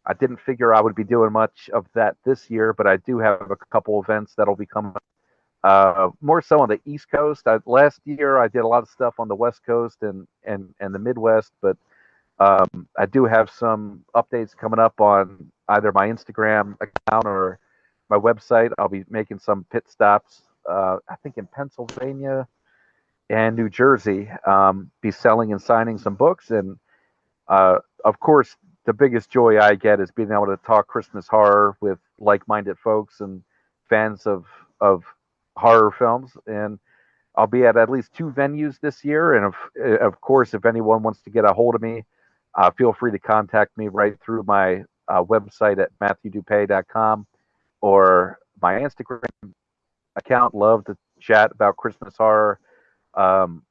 I didn't figure I would be doing much of that this year, but I do have a couple events that'll be coming more so on the East Coast. Last year I did a lot of stuff on the West Coast and the Midwest, but I do have some updates coming up on either my Instagram account or my website. I'll be making some pit stops, I think in Pennsylvania and New Jersey, be selling and signing some books. And of course, the biggest joy I get is being able to talk Christmas horror with like-minded folks and fans of horror films. And I'll be at least 2 venues this year. And of course, if anyone wants to get a hold of me, feel free to contact me right through my website at MatthewDuPée.com or my Instagram account. Love to chat about Christmas horror. And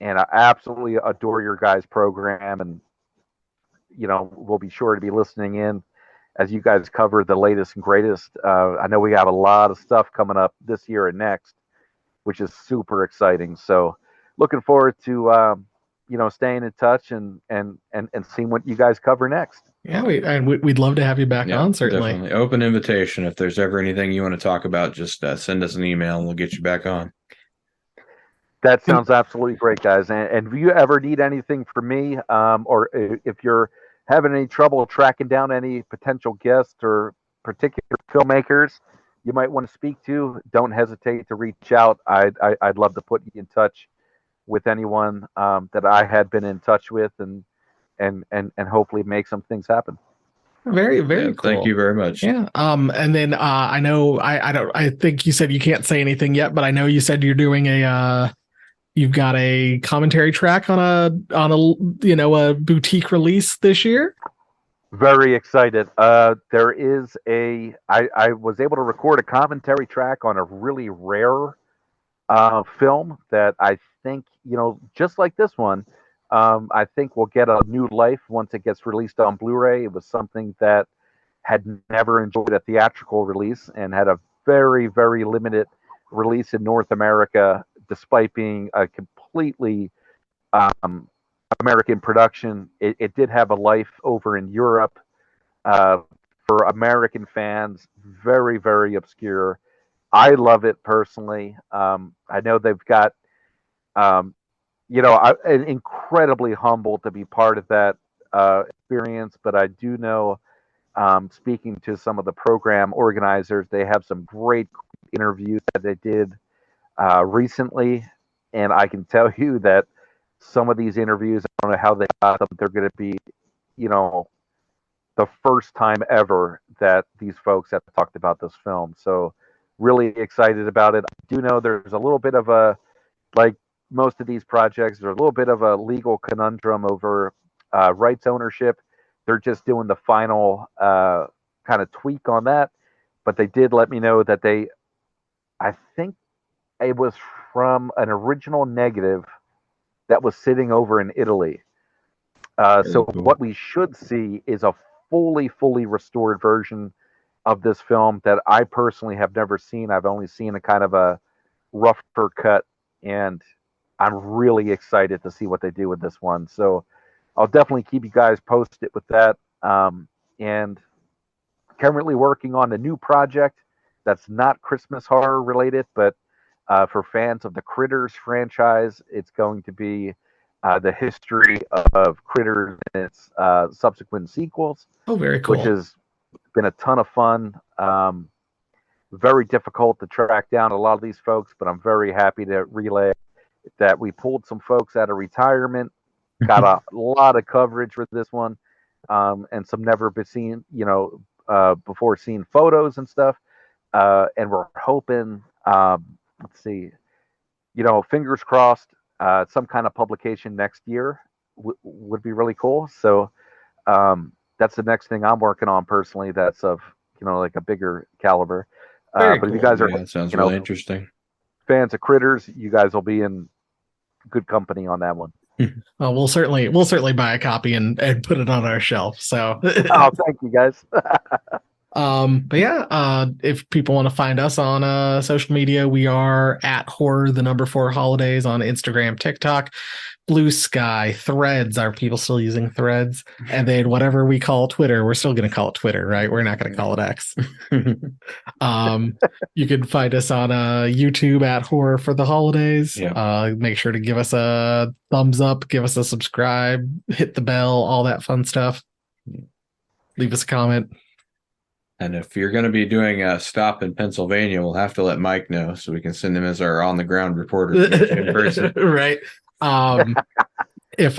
I absolutely adore your guys' program. And, we'll be sure to be listening in as you guys cover the latest and greatest. I know we have a lot of stuff coming up this year and next, which is super exciting. So looking forward to, staying in touch and seeing what you guys cover next. Yeah, we'd love to have you back on, certainly. Definitely. Open invitation. If there's ever anything you want to talk about, just send us an email and we'll get you back on. That sounds absolutely great, guys. And if you ever need anything from me, or if you're having any trouble tracking down any potential guests or particular filmmakers you might want to speak to, don't hesitate to reach out. I'd love to put you in touch with anyone that I had been in touch with, and hopefully make some things happen. Very, very cool. Thank you very much. Yeah. And then I know I think you said you can't say anything yet, but I know you said you're doing you've got a commentary track on a boutique release this year. Very excited. There is I was able to record a commentary track on a really rare film that I think, just like this one, I think will get a new life once it gets released on Blu-ray. It was something that had never enjoyed a theatrical release and had a very, very limited release in North America, despite being a completely American production. It did have a life over in Europe for American fans. Very, very obscure. I love it personally. I know they've got, I'm incredibly humbled to be part of that experience, but I do know, speaking to some of the program organizers, they have some great interviews that they did recently, and I can tell you that some of these interviews, I don't know how they got them, they're going to be, the first time ever that these folks have talked about this film. So really excited about it. I do know there's a little bit of a, like most of these projects, there's a little bit of a legal conundrum over rights ownership. They're just doing the final kind of tweak on that. But they did let me know that I think it was from an original negative that was sitting over in Italy. So cool. What we should see is a fully restored version of this film that I personally have never seen. I've only seen a kind of a rougher cut, and I'm really excited to see what they do with this one. So I'll definitely keep you guys posted with that. And currently working on a new project that's not Christmas horror related, but for fans of the Critters franchise, it's going to be the history of Critters and its subsequent sequels. Oh, very cool. Which has been a ton of fun. Very difficult to track down a lot of these folks, but I'm very happy to relay that we pulled some folks out of retirement, got a lot of coverage with this one, and some never been seen, before seen photos and stuff. And we're hoping, let's see, fingers crossed, some kind of publication next year would be really cool. So that's the next thing I'm working on personally. That's of like a bigger caliber. But if you guys are, that sounds really interesting, fans of Critters, you guys will be in good company on that one. Well, we'll certainly buy a copy and put it on our shelf. So oh, thank you guys. But yeah, if people want to find us on social media, we are at horror4holidays on Instagram, TikTok, Blue Sky, Threads. Are people still using Threads? And then whatever we call Twitter, we're still going to call it Twitter, right? We're not going to call it X. You can find us on YouTube at Horror for the Holidays. Yeah. Make sure to give us a thumbs up, give us a subscribe, hit the bell, all that fun stuff. Leave us a comment. And if you're going to be doing a stop in Pennsylvania, we'll have to let Mike know so we can send him as our on-the-ground reporter in person. Right. If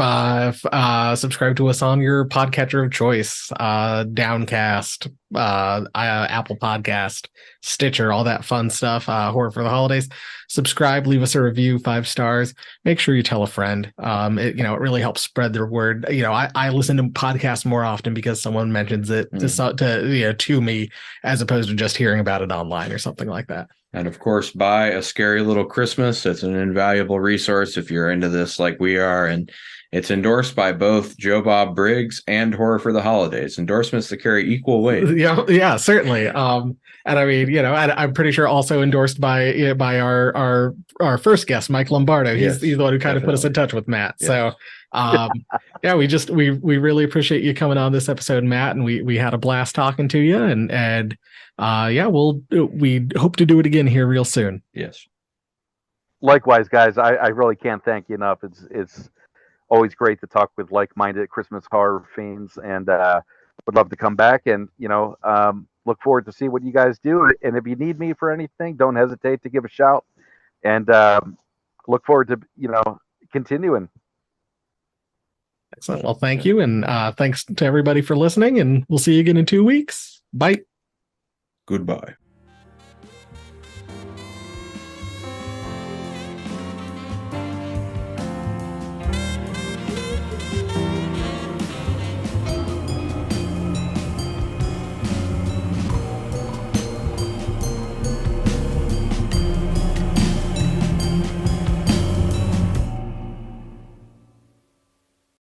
subscribe to us on your podcatcher of choice, Downcast, Apple Podcast, Stitcher, all that fun stuff, Horror for the Holidays. Subscribe, leave us a review, 5 stars. Make sure you tell a friend. It really helps spread the word. I listen to podcasts more often because someone mentions it to me, as opposed to just hearing about it online or something like that. And of course, buy A Scary Little Christmas. It's an invaluable resource if you're into this like we are. And it's endorsed by both Joe Bob Briggs and Horror for the Holidays. Endorsements that carry equal weight. Yeah, certainly. And I mean, I'm pretty sure also endorsed by our first guest, Mike Lombardo. He's the one who kind of put us in touch with Matt. Yes. So Yeah, we really appreciate you coming on this episode, Matt, and we had a blast talking to you, and yeah, we hope to do it again here real soon. Yes. Likewise, guys, I really can't thank you enough. It's always great to talk with like-minded Christmas horror fiends, and would love to come back and look forward to see what you guys do. And if you need me for anything, don't hesitate to give a shout. And look forward to continuing. Excellent. Well, thank you, and thanks to everybody for listening. And we'll see you again in 2 weeks. Bye. Goodbye.